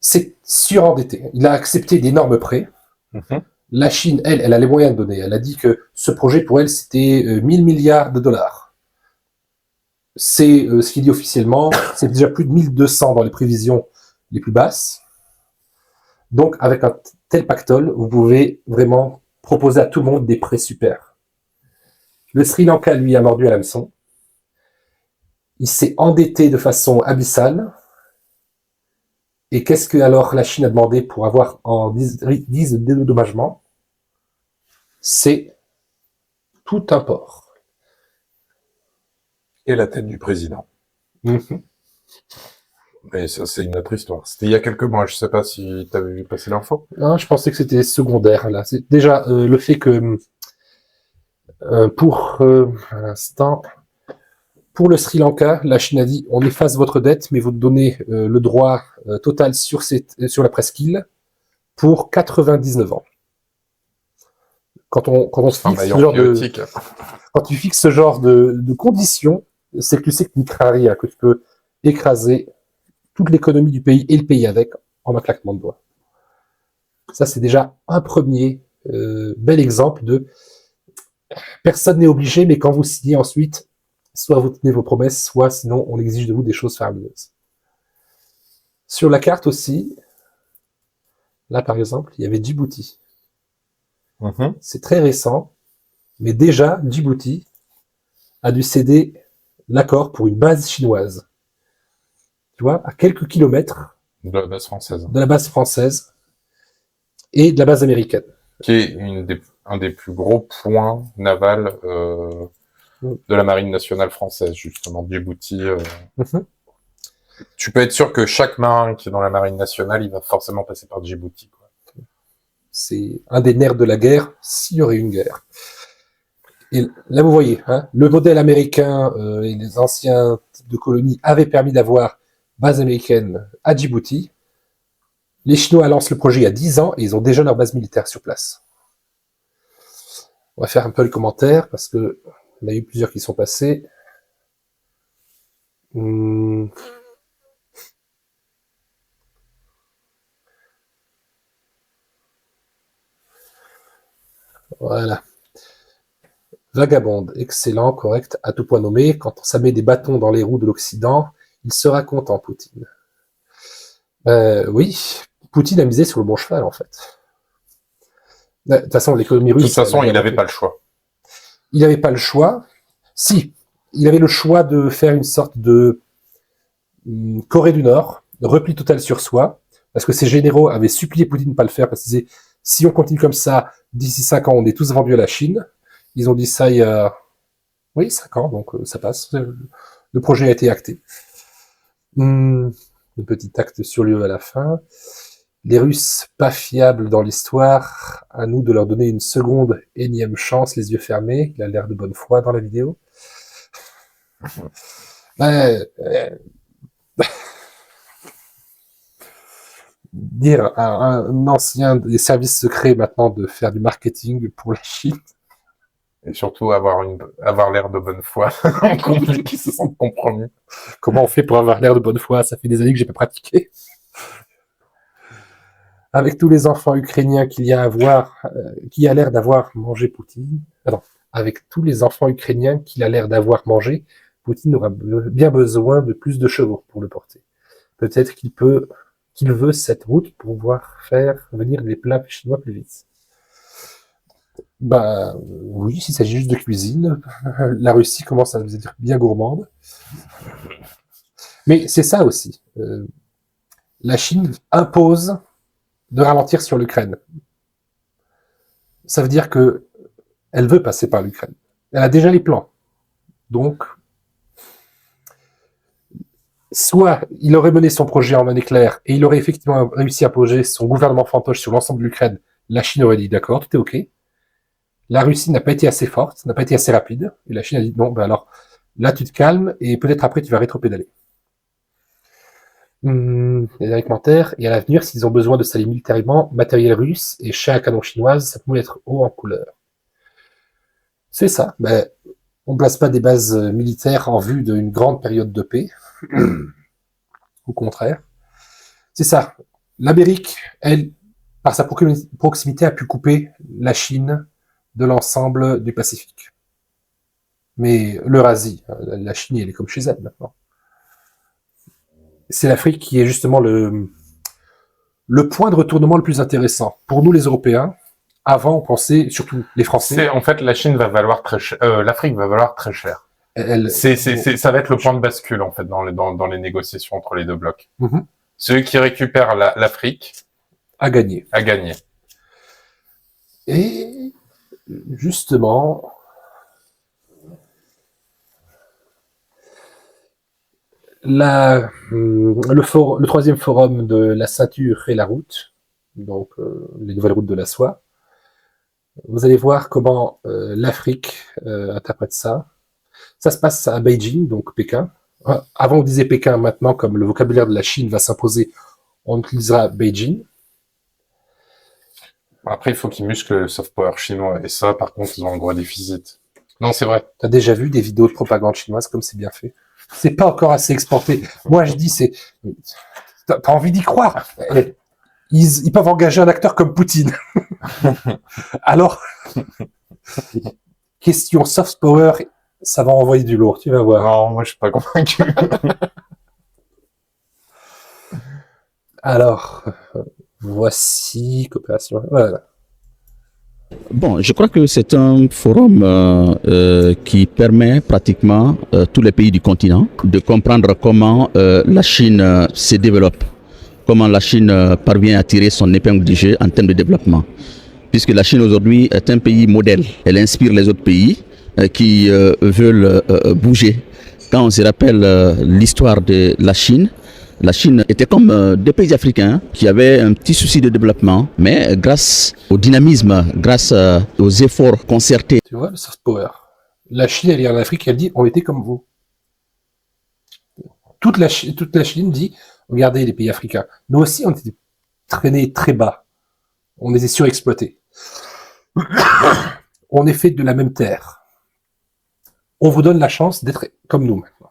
c'est surendetté. Il a accepté d'énormes prêts. La Chine, elle a les moyens de donner. Elle a dit que ce projet, pour elle, c'était 1000 milliards de dollars. C'est ce qu'il dit officiellement. C'est déjà plus de 1200 dans les prévisions les plus basses. Donc, avec un tel pactole, vous pouvez vraiment proposer à tout le monde des prêts super. Le Sri Lanka, lui, a mordu à l'hameçon. Il s'est endetté de façon abyssale. Et qu'est-ce que alors la Chine a demandé pour avoir en guise de dédommagement? C'est tout un port. Et la tête du président. Mais ça, c'est une autre histoire. C'était il y a quelques mois. Je sais pas si tu avais vu passer l'info. Non, je pensais que c'était secondaire, là. C'est déjà le fait que pour l'instant, pour le Sri Lanka, la Chine a dit on efface votre dette, mais vous donnez le droit total sur la presqu'île pour 99 ans. Quand on se fixe ce genre quand tu fixes ce genre de conditions, c'est que tu sais que tu ne crains rien, que tu peux écraser toute l'économie du pays et le pays avec en un claquement de doigts. Ça, c'est déjà un premier bel exemple de personne n'est obligé, mais quand vous signez ensuite, soit vous tenez vos promesses, soit sinon on exige de vous des choses faramineuses. Sur la carte aussi, là par exemple, il y avait Djibouti. C'est très récent, mais déjà Djibouti a dû céder l'accord pour une base chinoise. Tu vois, à quelques kilomètres de la base française. De la base française et de la base américaine. Qui est un des plus gros points navals de la marine nationale française, justement, Djibouti. Tu peux être sûr que chaque marin qui est dans la marine nationale, il va forcément passer par Djibouti, quoi. C'est un des nerfs de la guerre, s'il y aurait une guerre. Et là, vous voyez, hein, le modèle américain et les anciens types de colonies avaient permis d'avoir base américaine à Djibouti. Les Chinois lancent le projet il y a 10 ans et ils ont déjà leur base militaire sur place. On va faire un peu les commentaires parce que il y en a eu plusieurs qui sont passés. Voilà. Vagabonde, excellent, correct, à tout point nommé. Quand ça met des bâtons dans les roues de l'Occident, il sera content, Poutine. Oui, Poutine a misé sur le bon cheval, en fait. De toute façon, l'économie russe... De toute façon, il n'avait pas le choix. Il n'avait pas le choix. Si, il avait le choix de faire une sorte de Corée du Nord, repli total sur soi, parce que ses généraux avaient supplié Poutine de ne pas le faire, parce qu'ils disaient, si on continue comme ça, d'ici 5 ans, on est tous vendus à la Chine. Ils ont dit ça il y a... Oui, 5 ans, donc ça passe. Le projet a été acté. Un petit acte sur lieu à la fin. Les Russes, pas fiables dans l'histoire. À nous de leur donner une seconde énième chance, les yeux fermés. Il a l'air de bonne foi dans la vidéo. Dire à un ancien des services secrets maintenant de faire du marketing pour la Chine. Et surtout avoir l'air de bonne foi. Compliqué, se sent compromis. Comment on fait pour avoir l'air de bonne foi? Ça fait des années que j'ai pas pratiqué. Avec tous les enfants ukrainiens qu'il y a à voir, qui a l'air d'avoir mangé Poutine. Attends. Avec tous les enfants ukrainiens qu'il a l'air d'avoir mangé, Poutine aura bien besoin de plus de chevaux pour le porter. Peut-être qu'il veut cette route pour pouvoir faire venir les plats chinois plus vite. Bah oui, s'il s'agit juste de cuisine, la Russie commence à devenir bien gourmande. Mais c'est ça aussi. La Chine impose de ralentir sur l'Ukraine. Ça veut dire que elle veut passer par l'Ukraine. Elle a déjà les plans. Donc, soit il aurait mené son projet en main éclair et il aurait effectivement réussi à poser son gouvernement fantoche sur l'ensemble de l'Ukraine. La Chine aurait dit d'accord, tout est ok. La Russie n'a pas été assez forte, n'a pas été assez rapide, et la Chine a dit non, ben alors là tu te calmes et peut-être après tu vas rétropédaler. Les derniers commentaires, et à l'avenir, s'ils ont besoin de s'allier militairement, matériel russe et chair à canon chinoise, ça peut être haut en couleur. C'est ça, ben, on ne place pas des bases militaires en vue d'une grande période de paix. Au contraire. C'est ça. L'Amérique, elle, par sa proximité, a pu couper la Chine de l'ensemble du Pacifique. Mais l'Eurasie, la Chine, elle est comme chez elle maintenant. C'est l'Afrique qui est justement le point de retournement le plus intéressant. Pour nous, les Européens, avant, on pensait, surtout les Français... En fait, la Chine va valoir très cher, l'Afrique va valoir très cher. Ça va être le point de bascule, en fait, dans les négociations entre les deux blocs. Mm-hmm. Celui qui récupère l'Afrique a gagné. A gagné. Et, justement... le troisième forum de la ceinture et la route, donc les nouvelles routes de la soie, vous allez voir comment l'Afrique interprète ça. Ça se passe à Beijing, donc Pékin. Avant on disait Pékin, maintenant comme le vocabulaire de la Chine va s'imposer, on utilisera Beijing. Après il faut qu'ils musclent le soft power chinois, et ça par contre ils ont un gros déficit. Non, c'est vrai. T'as déjà vu des vidéos de propagande chinoise comme c'est bien fait? C'est pas encore assez exporté. Moi, je dis, t'as envie d'y croire. Ils peuvent engager un acteur comme Poutine. Alors, question soft power, ça va envoyer du lourd, tu vas voir. Non, moi, je suis pas convaincu. Alors, voici, coopération, voilà. Bon, je crois que c'est un forum qui permet pratiquement tous les pays du continent de comprendre comment la Chine se développe, comment la Chine parvient à tirer son épingle du jeu en termes de développement. Puisque la Chine aujourd'hui est un pays modèle, elle inspire les autres pays qui veulent bouger. Quand on se rappelle l'histoire de la Chine était comme des pays africains qui avaient un petit souci de développement, mais grâce au dynamisme, grâce aux efforts concertés. Tu vois, le soft power. La Chine, elle est en Afrique, elle dit, on était comme vous. Toute la Chine dit, regardez les pays africains. Nous aussi, on était traînés très bas. On était surexploités. On est fait de la même terre. On vous donne la chance d'être comme nous maintenant.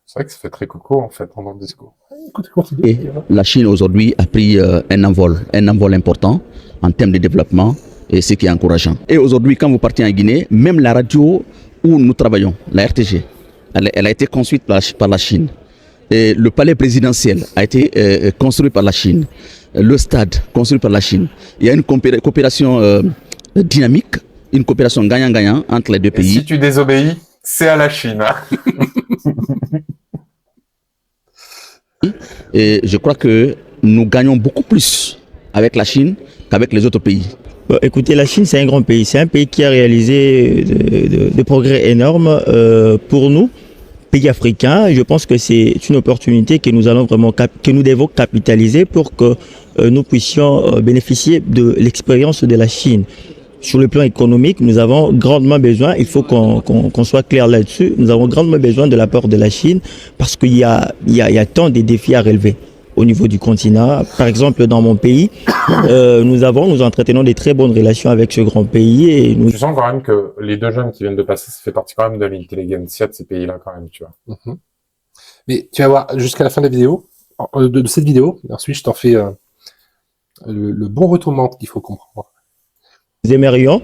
C'est vrai que ça fait très coco, en fait, pendant le discours. Écoute, continue. Et la Chine aujourd'hui a pris un envol important en termes de développement, et ce qui est encourageant. Et aujourd'hui, quand vous partez en Guinée, même la radio où nous travaillons, la RTG, elle a été construite par la Chine. Et le palais présidentiel a été construit par la Chine. Le stade construit par la Chine. Il y a une coopération dynamique, une coopération gagnant-gagnant entre les deux pays. Si tu désobéis, c'est à la Chine. Et je crois que nous gagnons beaucoup plus avec la Chine qu'avec les autres pays. Écoutez, la Chine, c'est un grand pays. C'est un pays qui a réalisé de progrès énormes pour nous, pays africains. Je pense que c'est une opportunité que nous allons vraiment, que nous devons capitaliser pour que nous puissions bénéficier de l'expérience de la Chine. Sur le plan économique, nous avons grandement besoin, il faut qu'on soit clair là-dessus, nous avons grandement besoin de l'apport de la Chine parce qu'il y a tant de défis à relever au niveau du continent. Par exemple, dans mon pays, nous entretenons des très bonnes relations avec ce grand pays. Et Tu sens quand même que les deux jeunes qui viennent de passer, ça fait partie quand même de l'intelligentsia de ces pays-là quand même, tu vois. Mm-hmm. Mais tu vas voir, jusqu'à la fin de la vidéo, de cette vidéo, et ensuite je t'en fais le bon retournement qu'il faut comprendre. Nous aimerions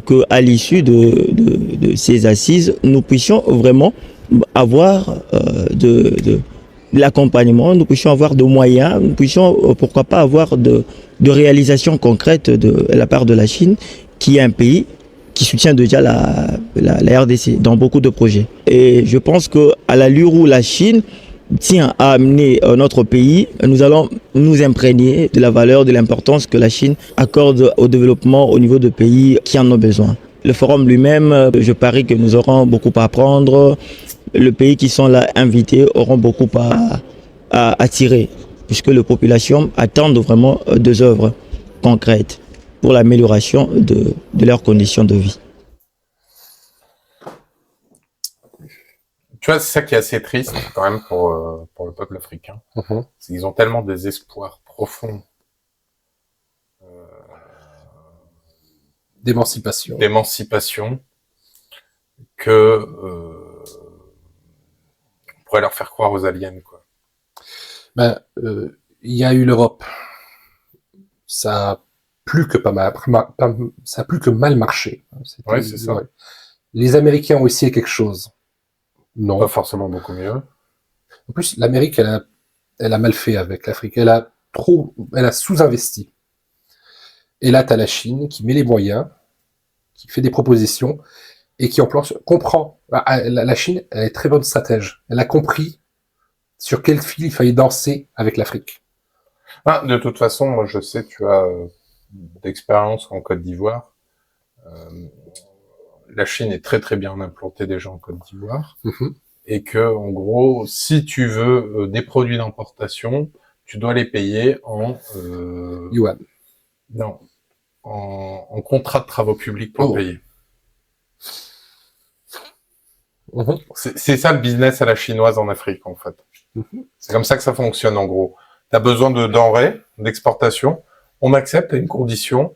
qu'à l'issue de ces assises, nous puissions vraiment avoir de l'accompagnement, nous puissions avoir de moyens, nous puissions pourquoi pas avoir de réalisations concrètes de la part de la Chine, qui est un pays qui soutient déjà la RDC dans beaucoup de projets. Et je pense qu'à l'allure où la Chine tient à amener notre pays, nous allons nous imprégner de la valeur, de l'importance que la Chine accorde au développement au niveau de pays qui en ont besoin. Le forum lui-même, je parie que nous aurons beaucoup à apprendre. Les pays qui sont là invités auront beaucoup à tirer, puisque les populations attendent vraiment des œuvres concrètes pour l'amélioration de leurs conditions de vie. Tu vois, c'est ça qui est assez triste quand même pour le peuple africain. Mm-hmm. C'est qu'ils ont tellement des espoirs profonds d'émancipation que on pourrait leur faire croire aux aliens, quoi. Ben, il y a eu l'Europe. Ça a plus que ça a plus que mal marché. Ouais, c'est ça. Ouais. Les Américains ont essayé quelque chose. Non. Pas forcément beaucoup mieux. En plus, l'Amérique, elle a mal fait avec l'Afrique. Elle a sous-investi. Et là, t'as la Chine qui met les moyens, qui fait des propositions et qui comprend. La Chine, elle est très bonne stratège. Elle a compris sur quel fil il fallait danser avec l'Afrique. Ah, de toute façon, moi je sais, tu as d'expérience en Côte d'Ivoire. La Chine est très très bien implantée déjà en Côte d'Ivoire. Et que, en gros, si tu veux des produits d'importation, tu dois les payer en yuan. Non, en contrat de travaux publics pour payer. C'est ça le business à la chinoise en Afrique, en fait. C'est comme ça que ça fonctionne, en gros. T'as besoin de denrées, d'exportation, on accepte à une condition,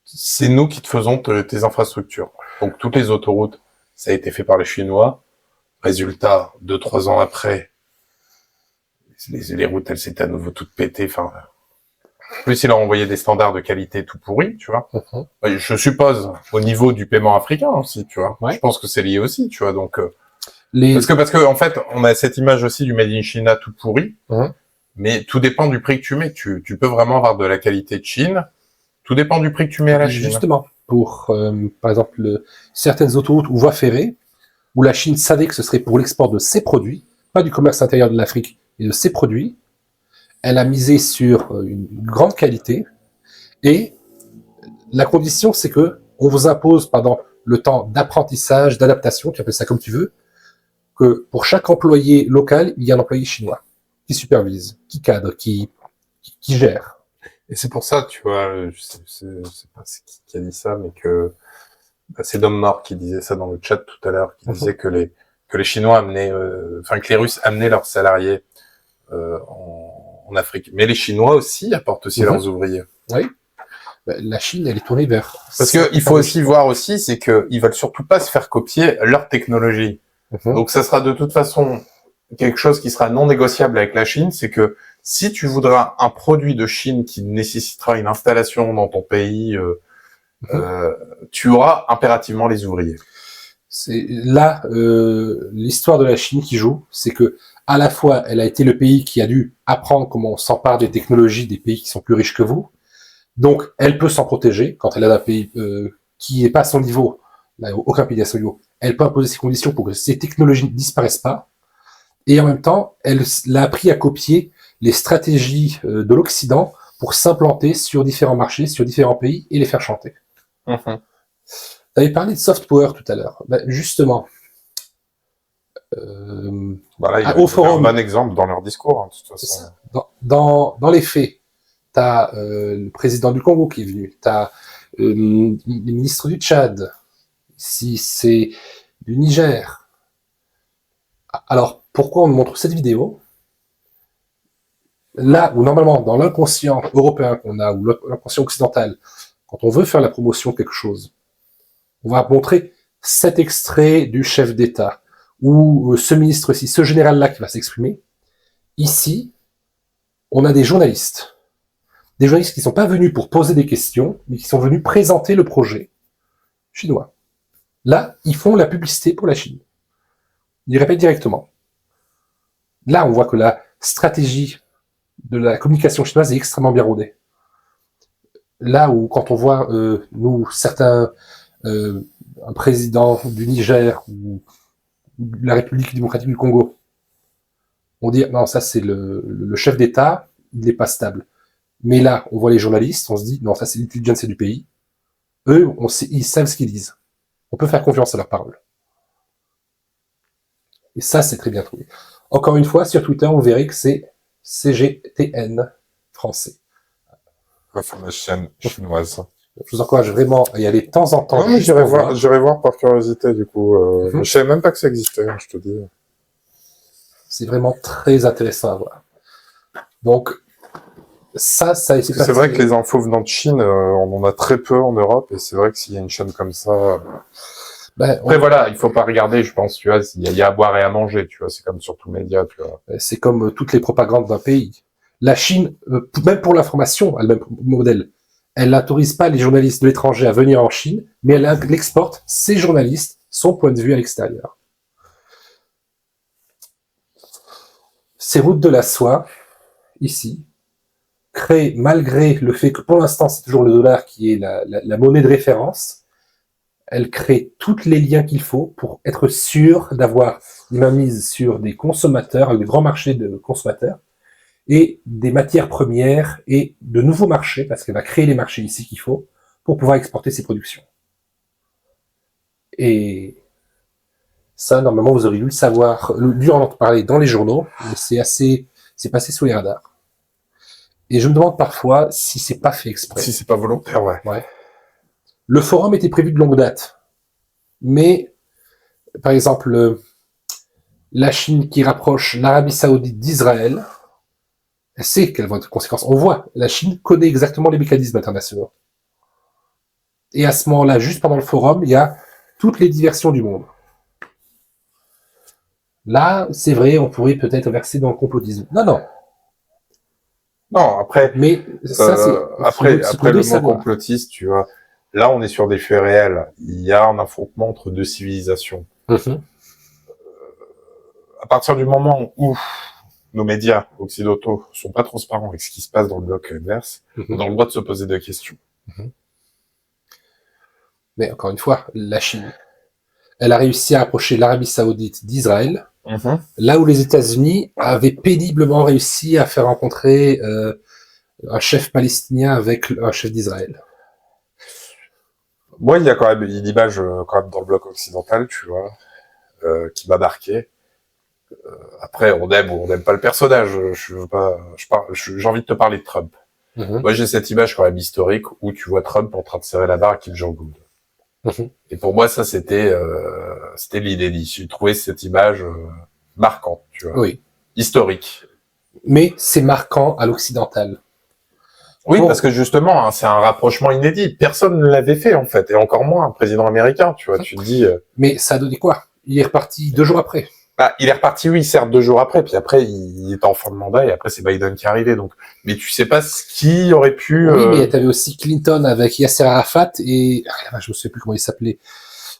c'est nous qui te faisons tes infrastructures. Donc toutes les autoroutes, ça a été fait par les Chinois. Résultat, 2-3 ans après, les routes, elles s'étaient à nouveau toutes pétées. Enfin, en plus, il a envoyé des standards de qualité tout pourris, tu vois. Je suppose au niveau du paiement africain aussi, tu vois. Je pense que c'est lié aussi, tu vois. Donc, parce que en fait, on a cette image aussi du Made in China tout pourri. Mais tout dépend du prix que tu mets. Tu peux vraiment avoir de la qualité de Chine. Tout dépend du prix que tu mets à la Chine. Justement, pour, par exemple, certaines autoroutes ou voies ferrées, où la Chine savait que ce serait pour l'export de ses produits, pas du commerce intérieur de l'Afrique, mais de ses produits, elle a misé sur une grande qualité, et la condition, c'est que on vous impose pendant le temps d'apprentissage, d'adaptation, tu appelles ça comme tu veux, que pour chaque employé local, il y a un employé chinois qui supervise, qui cadre, qui gère. Et c'est pour ça, tu vois, je sais pas c'est qui a dit ça, mais que c'est Dom Mort qui disait ça dans le chat tout à l'heure, qui disait que les Chinois amenaient, que les Russes amenaient leurs salariés en Afrique, mais les Chinois aussi apportent aussi leurs ouvriers. Oui. La Chine, elle est tournée vers. Parce que il faut aussi voir aussi, c'est que ils veulent surtout pas se faire copier leur technologie. Donc ça sera de toute façon quelque chose qui sera non négociable avec la Chine, c'est que si tu voudras un produit de Chine qui nécessitera une installation dans ton pays, tu auras impérativement les ouvriers. C'est là l'histoire de la Chine qui joue, c'est que à la fois elle a été le pays qui a dû apprendre comment on s'empare des technologies des pays qui sont plus riches que vous, donc elle peut s'en protéger quand elle a un pays qui n'est pas à son niveau, là, aucun pays à son niveau, elle peut imposer ses conditions pour que ces technologies ne disparaissent pas, et en même temps elle a appris à copier les stratégies de l'Occident pour s'implanter sur différents marchés, sur différents pays et les faire chanter. Tu avais parlé de soft power tout à l'heure. Ben, justement, voilà, il y a au forum, un bon exemple dans leur discours, hein, de toute façon. Dans les faits, tu as le président du Congo qui est venu, tu as le ministre du Tchad, si c'est du Niger. Alors, pourquoi on montre cette vidéo? Là où normalement, dans l'inconscient européen qu'on a, ou l'inconscient occidental, quand on veut faire la promotion de quelque chose, on va montrer cet extrait du chef d'État, ou ce ministre-ci, ce général-là qui va s'exprimer. Ici, on a des journalistes qui ne sont pas venus pour poser des questions, mais qui sont venus présenter le projet chinois. Là, ils font la publicité pour la Chine. Ils répètent directement. Là, on voit que la stratégie de la communication chinoise est extrêmement bien rodée. Là où, quand on voit, nous, certains, un président du Niger ou de la République démocratique du Congo, on dit, non, ça c'est le chef d'État, il n'est pas stable. Mais là, on voit les journalistes, on se dit, non, ça c'est l'intelligence du pays. Eux, ils savent ce qu'ils disent. On peut faire confiance à leur parole. Et ça, c'est très bien trouvé. Encore une fois, sur Twitter, vous verrez que c'est CGTN français. La fameuse chaîne chinoise. Je vous encourage vraiment à y aller de temps en temps. Non, mais j'irai voir par curiosité, du coup. Je savais même pas que ça existait, je te dis. C'est vraiment très intéressant à voir. Donc, ça c'est vrai que les infos venant de Chine, on en a très peu en Europe, et c'est vrai que s'il y a une chaîne comme ça... Après, voilà, il faut pas regarder, je pense, tu vois, il y a à boire et à manger, tu vois, c'est comme sur tout média, tu vois. C'est comme toutes les propagandes d'un pays. La Chine, même pour l'information, elle a le même modèle. Elle n'autorise pas les journalistes de l'étranger à venir en Chine, mais elle exporte ses journalistes, son point de vue à l'extérieur. Ces routes de la soie, ici, créent, malgré le fait que pour l'instant c'est toujours le dollar qui est la monnaie de référence, elle crée tous les liens qu'il faut pour être sûr d'avoir une mainmise sur des consommateurs, avec des grands marchés de consommateurs, et des matières premières et de nouveaux marchés, parce qu'elle va créer les marchés ici qu'il faut pour pouvoir exporter ses productions. Et ça, normalement, vous auriez dû le savoir, dû en entendre parler dans les journaux, mais c'est passé sous les radars. Et je me demande parfois si c'est pas fait exprès. Si c'est pas volontaire, ouais. Le forum était prévu de longue date, mais par exemple, la Chine qui rapproche l'Arabie Saoudite d'Israël, elle sait qu'elle va avoir des conséquences. On voit, la Chine connaît exactement les mécanismes internationaux. Et à ce moment-là, juste pendant le forum, il y a toutes les diversions du monde. Là, c'est vrai, on pourrait peut-être verser dans le complotisme. Non. Non, après, mais ça, c'est après le mot complotiste, tu vois. Là, on est sur des faits réels. Il y a un affrontement entre deux civilisations. À partir du moment où nos médias occidentaux sont pas transparents avec ce qui se passe dans le bloc adverse, on a le droit de se poser des questions. Mais encore une fois, la Chine, elle a réussi à rapprocher l'Arabie Saoudite d'Israël, là où les États-Unis avaient péniblement réussi à faire rencontrer un chef palestinien avec un chef d'Israël. Moi, il y a quand même une image quand même dans le bloc occidental, tu vois, qui m'a marqué. Après, on aime ou on n'aime pas le personnage. J'ai envie de te parler de Trump. Moi, j'ai cette image quand même historique où tu vois Trump en train de serrer la barre à Kim Jong-un. Et pour moi, ça, c'était l'inédit. J'ai trouvé cette image marquante, tu vois. Oui. Historique. Mais c'est marquant à l'occidental. Oui, parce que justement, hein, c'est un rapprochement inédit. Personne ne l'avait fait, en fait. Et encore moins un président américain, tu vois. Tu te dis... Mais ça a donné quoi? Il est reparti 2 jours après. Bah, il est reparti, oui, certes, 2 jours après. Puis après, il est en fin de mandat. Et après, c'est Biden qui est arrivé. Donc, mais tu sais pas ce qui aurait pu... Oui, mais t'avais aussi Clinton avec Yasser Arafat et... je me souviens plus comment il s'appelait.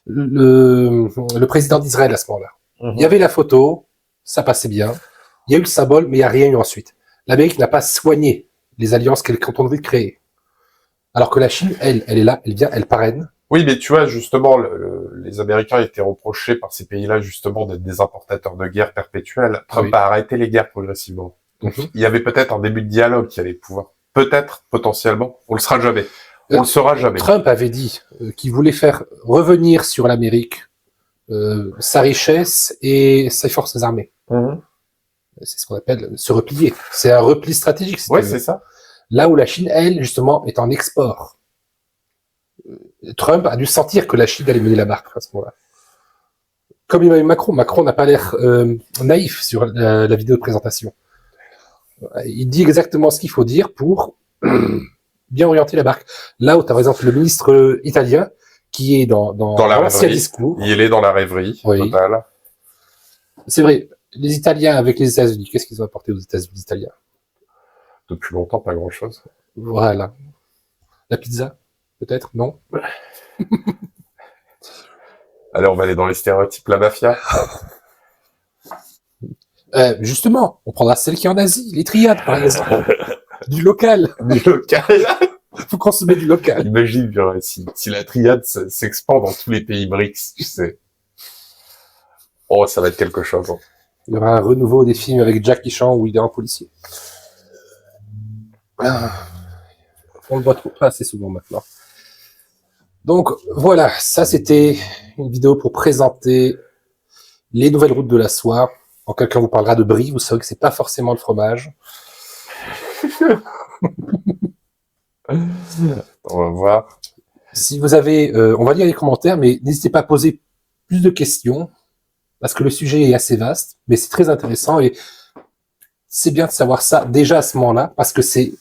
Le président d'Israël à ce moment-là. Il y avait la photo, ça passait bien. Il y a eu le symbole, mais il n'y a rien eu ensuite. L'Amérique n'a pas soigné les alliances qu'elle envie de créer. Alors que la Chine, elle est là, elle vient, elle parraine. Oui, mais tu vois, justement, les Américains étaient reprochés par ces pays-là, justement, d'être des importateurs de guerre perpétuelle. Trump a arrêté les guerres progressivement. Donc, il y avait peut-être un début de dialogue qui allait pouvoir. Peut-être, potentiellement. On le sera jamais. On le saura jamais. Trump avait dit qu'il voulait faire revenir sur l'Amérique sa richesse et ses forces armées. C'est ce qu'on appelle se replier. C'est un repli stratégique. Oui, c'est ça. Là où la Chine, elle, justement, est en export. Trump a dû sentir que la Chine allait mener la barque à ce moment-là. Comme il y avait Macron. Macron n'a pas l'air naïf sur la vidéo de présentation. Il dit exactement ce qu'il faut dire pour bien orienter la barque. Là où tu as par exemple le ministre italien qui est dans l'ancien discours. Il est dans la rêverie totale. C'est vrai. Les Italiens avec les États-Unis, qu'est-ce qu'ils ont apporté aux États-Unis, les Italiens? Depuis longtemps, pas grand-chose. Voilà. La pizza, peut-être? Non? Allez, on va aller dans les stéréotypes, la mafia. Justement, on prendra celle qui est en Asie, les triades, par exemple. Du local. Du local. Faut consommer du local. Imagine, si la triade s'expand dans tous les pays BRICS, tu sais. Oh, ça va être quelque chose. Hein. Il y aura un renouveau des films avec Jackie Chan où il est un policier. On le voit pas assez souvent maintenant. Donc voilà, ça c'était une vidéo pour présenter les nouvelles routes de la soie. En quelqu'un vous parlera de brie, vous savez que c'est pas forcément le fromage. On va voir. Si vous avez, on va lire les commentaires, mais n'hésitez pas à poser plus de questions. Parce que le sujet est assez vaste, mais c'est très intéressant et c'est bien de savoir ça déjà à ce moment-là, parce que c'est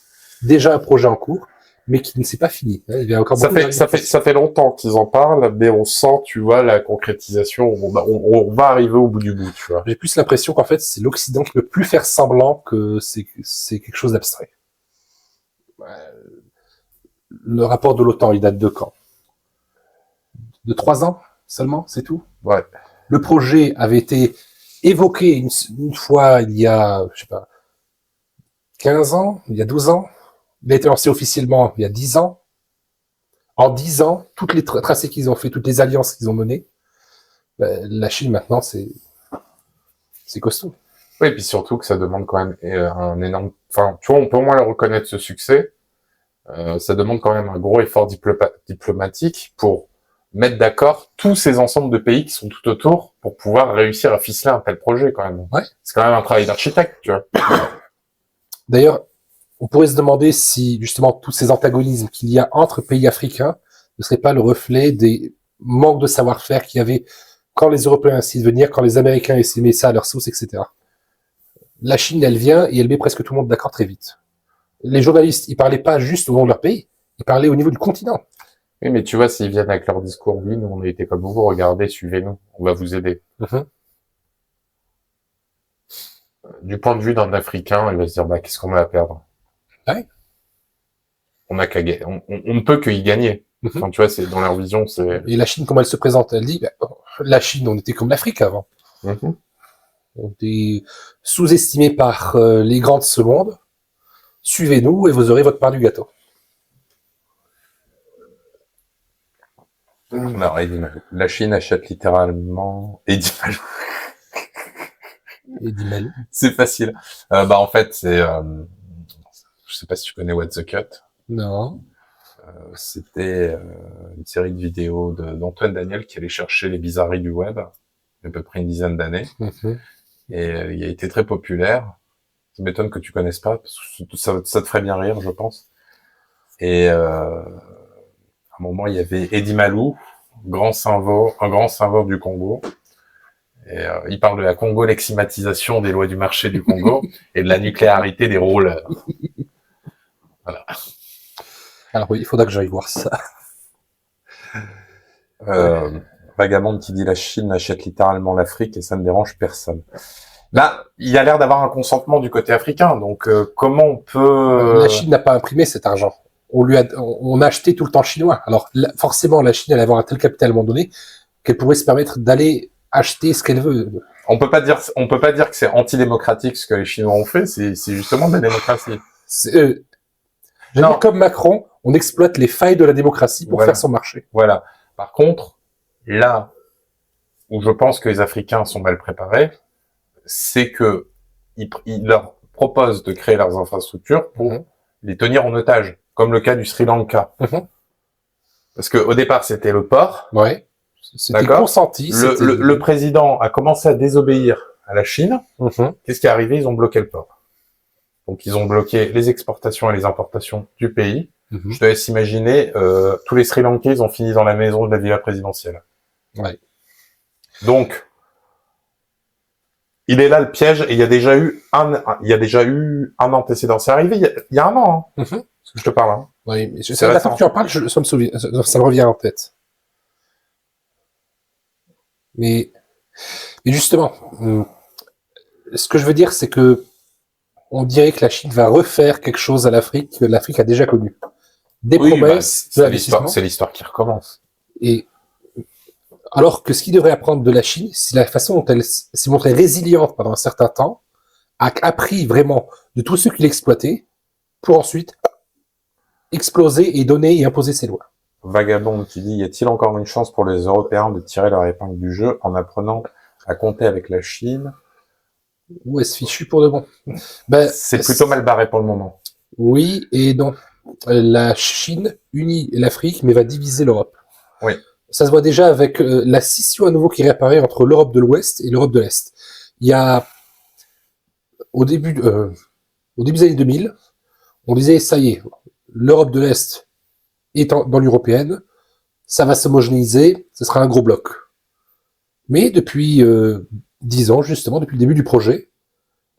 déjà un projet en cours, mais qui ne s'est pas fini. Il y a encore Ça beaucoup ça fait longtemps qu'ils en parlent, mais on sent, tu vois, la concrétisation. On va arriver au bout du bout, tu vois. J'ai plus l'impression qu'en fait, c'est l'Occident qui peut plus faire semblant que c'est quelque chose d'abstrait. Le rapport de l'OTAN, il date de quand? De 3 ans seulement, c'est tout? Ouais. Le projet avait été évoqué une fois il y a, je sais pas, 15 ans, il y a 12 ans. Il a été lancé officiellement il y a 10 ans. En 10 ans, toutes les tracés qu'ils ont fait, toutes les alliances qu'ils ont menées, la Chine maintenant, c'est costaud. Oui, et puis surtout que ça demande quand même un énorme... Enfin, tu vois, on peut au moins le reconnaître, ce succès. Ça demande quand même un gros effort diplomatique pour mettre d'accord tous ces ensembles de pays qui sont tout autour pour pouvoir réussir à ficeler un tel projet, quand même. Ouais. C'est quand même un travail d'architecte, tu vois. D'ailleurs, on pourrait se demander si, justement, tous ces antagonismes qu'il y a entre pays africains ne seraient pas le reflet des manques de savoir-faire qu'il y avait quand les Européens essaient de venir, quand les Américains essaient de mettre ça à leur sauce, etc. La Chine, elle vient et elle met presque tout le monde d'accord très vite. Les journalistes, ils parlaient pas juste au nom de leur pays, ils parlaient au niveau du continent. Oui, mais tu vois, s'ils viennent avec leur discours, oui, nous, on a été comme vous, regardez, suivez-nous, on va vous aider. Du point de vue d'un Africain, il va se dire, bah, qu'est-ce qu'on a à perdre? Ouais. On a qu'à gagner. On ne peut que y gagner. Enfin, tu vois, c'est, dans leur vision, c'est... Et la Chine, comment elle se présente? Elle dit, la Chine, on était comme l'Afrique avant. On était sous-estimé par les grands de ce monde. Suivez-nous et vous aurez votre part du gâteau. Alors, Eddie Malou. La Chine achète littéralement Eddie Malou. Eddie Malou. C'est facile. En fait, c'est... je sais pas si tu connais What the Cut. Non. C'était une série de vidéos d'Antoine Daniel qui allait chercher les bizarreries du web, à peu près une dizaine d'années. Et il a été très populaire. Ça m'étonne que tu connaisses pas, parce que ça te ferait bien rire, je pense. Et à un moment, il y avait Eddie Malou, un grand symbole du Congo. Et il parle de la congo-leximatisation des lois du marché du Congo et de la nucléarité des rollers. Voilà. Alors oui, il faudra que j'aille voir ça. Vagabond qui dit la Chine achète littéralement l'Afrique et ça ne dérange personne. Là, il y a l'air d'avoir un consentement du côté africain, donc comment on peut... La Chine n'a pas imprimé cet argent. On a acheté tout le temps chinois. Alors forcément, la Chine allait avoir un tel capital à un moment donné qu'elle pourrait se permettre d'aller acheter ce qu'elle veut. On peut pas dire que c'est antidémocratique ce que les Chinois ont fait, c'est justement de la démocratie. Comme Macron, on exploite les failles de la démocratie pour faire son marché. Voilà. Par contre, là où je pense que les Africains sont mal préparés, c'est que ils leur proposent de créer leurs infrastructures pour les tenir en otage, comme le cas du Sri Lanka. Parce que au départ, c'était le port. Ouais. C'était consenti. Le président a commencé à désobéir à la Chine. Qu'est-ce qui est arrivé? Ils ont bloqué le port. Donc, ils ont bloqué les exportations et les importations du pays. Je te laisse imaginer, tous les Sri Lankais, ils ont fini dans la maison de la villa présidentielle. Ouais. Donc, il est là le piège, et il y a déjà eu un antécédent. C'est arrivé il y a un an, hein. Je te parle, hein. Oui, mais la fois que tu en parles, ça me revient en tête. Mais justement, ce que je veux dire, c'est que on dirait que la Chine va refaire quelque chose à l'Afrique que l'Afrique a déjà connu. Des promesses, de l'investissement. C'est l'histoire qui recommence. Et alors que ce qu'il devrait apprendre de la Chine, c'est la façon dont elle s'est montrée résiliente pendant un certain temps, a appris vraiment de tous ceux qui l'exploitaient, pour ensuite exploser et donner et imposer ses lois. Vagabond qui dit, y a-t-il encore une chance pour les Européens de tirer leur épingle du jeu en apprenant à compter avec la Chine? Ou est-ce fichu pour de bon? C'est plutôt mal barré pour le moment. Oui et non. La Chine unit l'Afrique, mais va diviser l'Europe. Oui. Ça se voit déjà avec la scission à nouveau qui réapparaît entre l'Europe de l'Ouest et l'Europe de l'Est. Il y a, au début des années 2000, on disait, ça y est, l'Europe de l'Est est dans l'européenne, ça va s'homogénéiser, ce sera un gros bloc. Mais depuis 10 ans, justement, depuis le début du projet,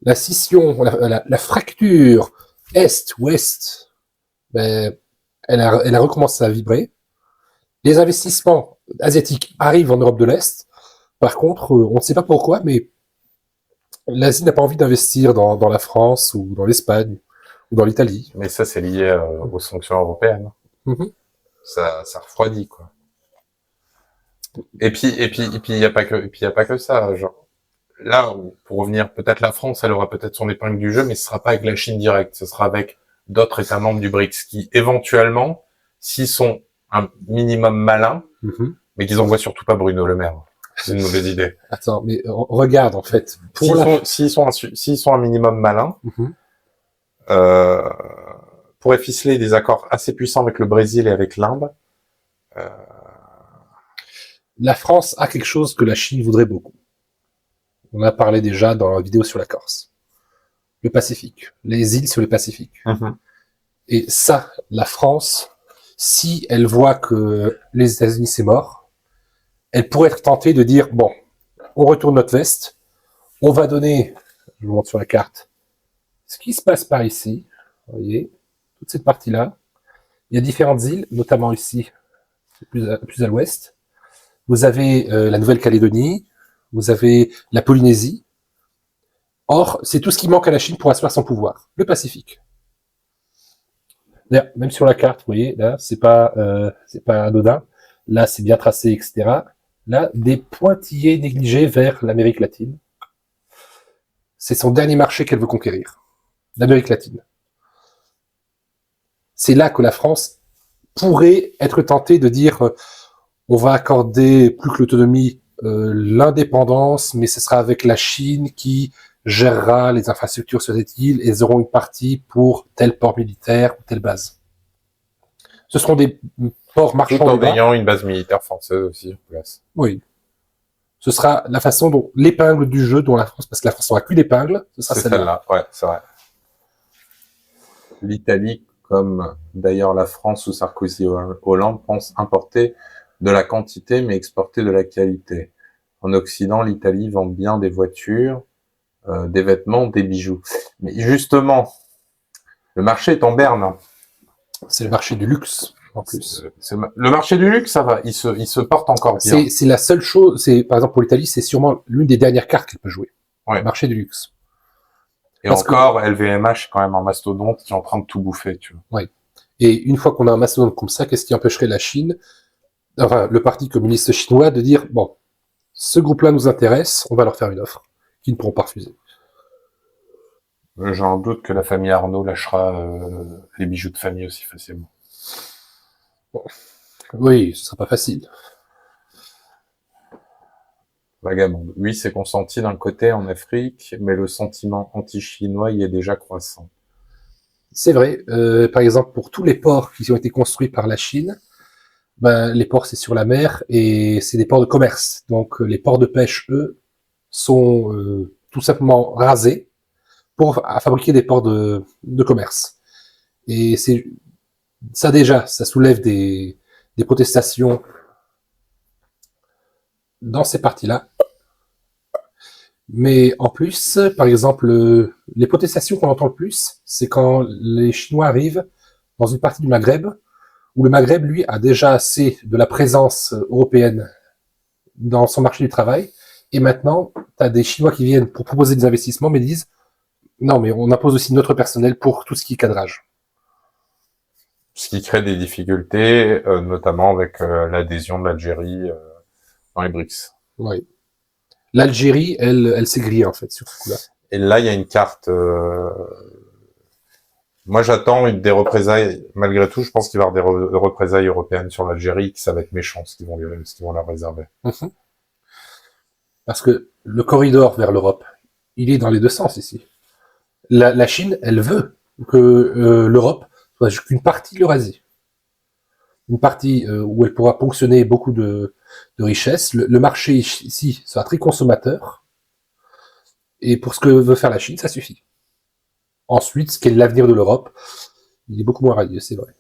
la scission, la fracture Est-Ouest, elle elle a recommencé à vibrer. Les investissements asiatiques arrivent en Europe de l'Est. Par contre, on ne sait pas pourquoi, mais l'Asie n'a pas envie d'investir dans la France ou dans l'Espagne ou dans l'Italie. Mais ça, c'est lié aux sanctions européennes. Mhm. Ça refroidit, quoi. Et puis, il y a pas que ça, genre. Là, pour revenir, peut-être la France, elle aura peut-être son épingle du jeu, mais ce sera pas avec la Chine directe, ce sera avec d'autres États membres du BRICS qui, éventuellement, s'ils sont un minimum malins, mais qu'ils envoient surtout pas Bruno Le Maire. C'est une mauvaise idée. Attends, mais regarde, en fait. S'ils sont un minimum malins, pourraient ficeler des accords assez puissants avec le Brésil et avec l'Inde. La France a quelque chose que la Chine voudrait beaucoup. On a parlé déjà dans la vidéo sur la Corse. Le Pacifique. Les îles sur le Pacifique. Et ça, la France, si elle voit que les États-Unis c'est mort, elle pourrait être tentée de dire, bon, on retourne notre veste, on va donner, je vous montre sur la carte, ce qui se passe par ici, vous voyez, toute cette partie-là. Il y a différentes îles, notamment ici, plus à l'ouest. Vous avez la Nouvelle-Calédonie, vous avez la Polynésie. Or, c'est tout ce qui manque à la Chine pour asseoir son pouvoir, le Pacifique. D'ailleurs, même sur la carte, vous voyez, là, c'est pas anodin. Là, c'est bien tracé, etc. Là, des pointillés négligés vers l'Amérique latine. C'est son dernier marché qu'elle veut conquérir, l'Amérique latine. C'est là que la France pourrait être tentée de dire on va accorder plus que l'autonomie, l'indépendance, mais ce sera avec la Chine qui gérera les infrastructures sur cette île et ils auront une partie pour tel port militaire ou telle base. Ce seront des ports marchands. Tout en ayant une base militaire française aussi en place. Oui. Ce sera la façon dont l'épingle du jeu dont la France, parce que la France n'aura qu'une épingle, ce sera celle-là. Ouais, c'est vrai. L'Italie, comme d'ailleurs la France sous Sarkozy et Hollande, pense importer de la quantité mais exporter de la qualité. En Occident, l'Italie vend bien des voitures, des vêtements, des bijoux. Mais justement, le marché est en berne. C'est le marché du luxe, en plus. Le marché du luxe, ça va, il se porte encore bien. C'est la seule chose, par exemple pour l'Italie, c'est sûrement l'une des dernières cartes qu'elle peut jouer. Ouais. Le marché du luxe. Et encore, LVMH, quand même un mastodonte qui est en train de tout bouffer, tu vois. Oui. Et une fois qu'on a un mastodonte comme ça, qu'est-ce qui empêcherait la Chine, enfin, le parti communiste chinois, de dire, bon, ce groupe-là nous intéresse, on va leur faire une offre, qu'ils ne pourront pas refuser. J'en doute que la famille Arnault lâchera les bijoux de famille aussi facilement. Bon. Oui, ce sera pas facile. Vagabond. Oui, c'est consenti d'un côté en Afrique, mais le sentiment anti-chinois y est déjà croissant. C'est vrai. Par exemple, pour tous les ports qui ont été construits par la Chine, ben, les ports, c'est sur la mer et c'est des ports de commerce. Donc, les ports de pêche, eux, sont tout simplement rasés pour fabriquer des ports de commerce. Et c'est ça déjà, ça soulève des protestations dans ces parties-là. Mais en plus, par exemple, les protestations qu'on entend le plus, c'est quand les Chinois arrivent dans une partie du Maghreb, où le Maghreb, lui, a déjà assez de la présence européenne dans son marché du travail, et maintenant, tu as des Chinois qui viennent pour proposer des investissements, mais disent non, mais on impose aussi notre personnel pour tout ce qui est cadrage. Ce qui crée des difficultés, notamment avec l'adhésion de l'Algérie dans les BRICS. Oui. L'Algérie, elle s'est grillée, en fait, sur ce coup-là. Et là, il y a une carte... Moi, j'attends des représailles. Malgré tout, je pense qu'il va y avoir des représailles européennes sur l'Algérie, que ça va être méchant, ce qu'ils vont leur réserver. Parce que le corridor vers l'Europe, il est dans les deux sens, ici. La Chine, elle veut que l'Europe soit qu'une partie de l'Eurasie. Une partie où elle pourra ponctionner beaucoup de richesses. Le marché ici sera très consommateur. Et pour ce que veut faire la Chine, ça suffit. Ensuite, ce qu'est l'avenir de l'Europe, il est beaucoup moins radieux, c'est vrai.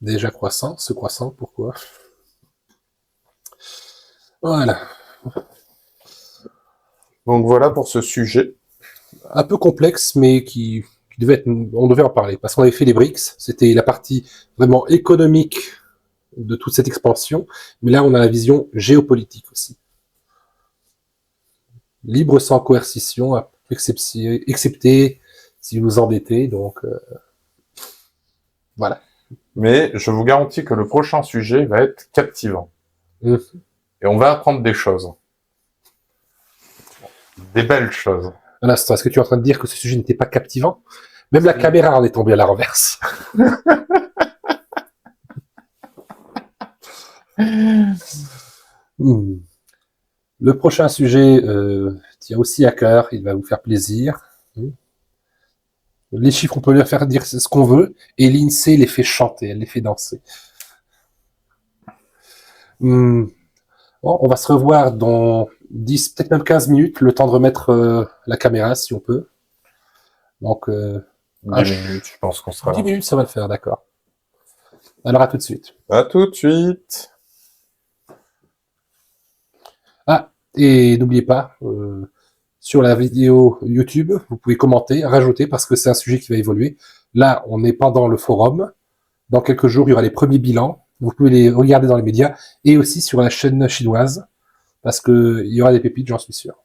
Déjà croissant, ce croissant, pourquoi? Voilà. Donc voilà pour ce sujet. un peu complexe, mais qui devait être, on devait en parler, parce qu'on avait fait les BRICS, c'était la partie vraiment économique de toute cette expansion, mais là on a la vision géopolitique aussi. Libre sans coercition, excepté si vous vous endettez, donc voilà. Mais je vous garantis que le prochain sujet va être captivant. Et on va apprendre des choses. Des belles choses. Un instant, est-ce que tu es en train de dire que ce sujet n'était pas captivant? Même la caméra en est tombée à la renverse. Le prochain sujet tient aussi à cœur, il va vous faire plaisir. Les chiffres, on peut leur faire dire ce qu'on veut, et l'INSEE les fait chanter, elle les fait danser. Bon, on va se revoir dans 10, peut-être même 15 minutes, le temps de remettre la caméra, si on peut. Donc, 10 minutes, je pense qu'on sera 10 là. minutes, ça va le faire, d'accord. Alors, à tout de suite. À tout de suite. Ah, et n'oubliez pas, sur la vidéo YouTube, vous pouvez commenter, rajouter, parce que c'est un sujet qui va évoluer. Là, on est pendant le forum. Dans quelques jours, il y aura les premiers bilans. Vous pouvez les regarder dans les médias et aussi sur la chaîne chinoise, parce que il y aura des pépites, j'en suis sûr.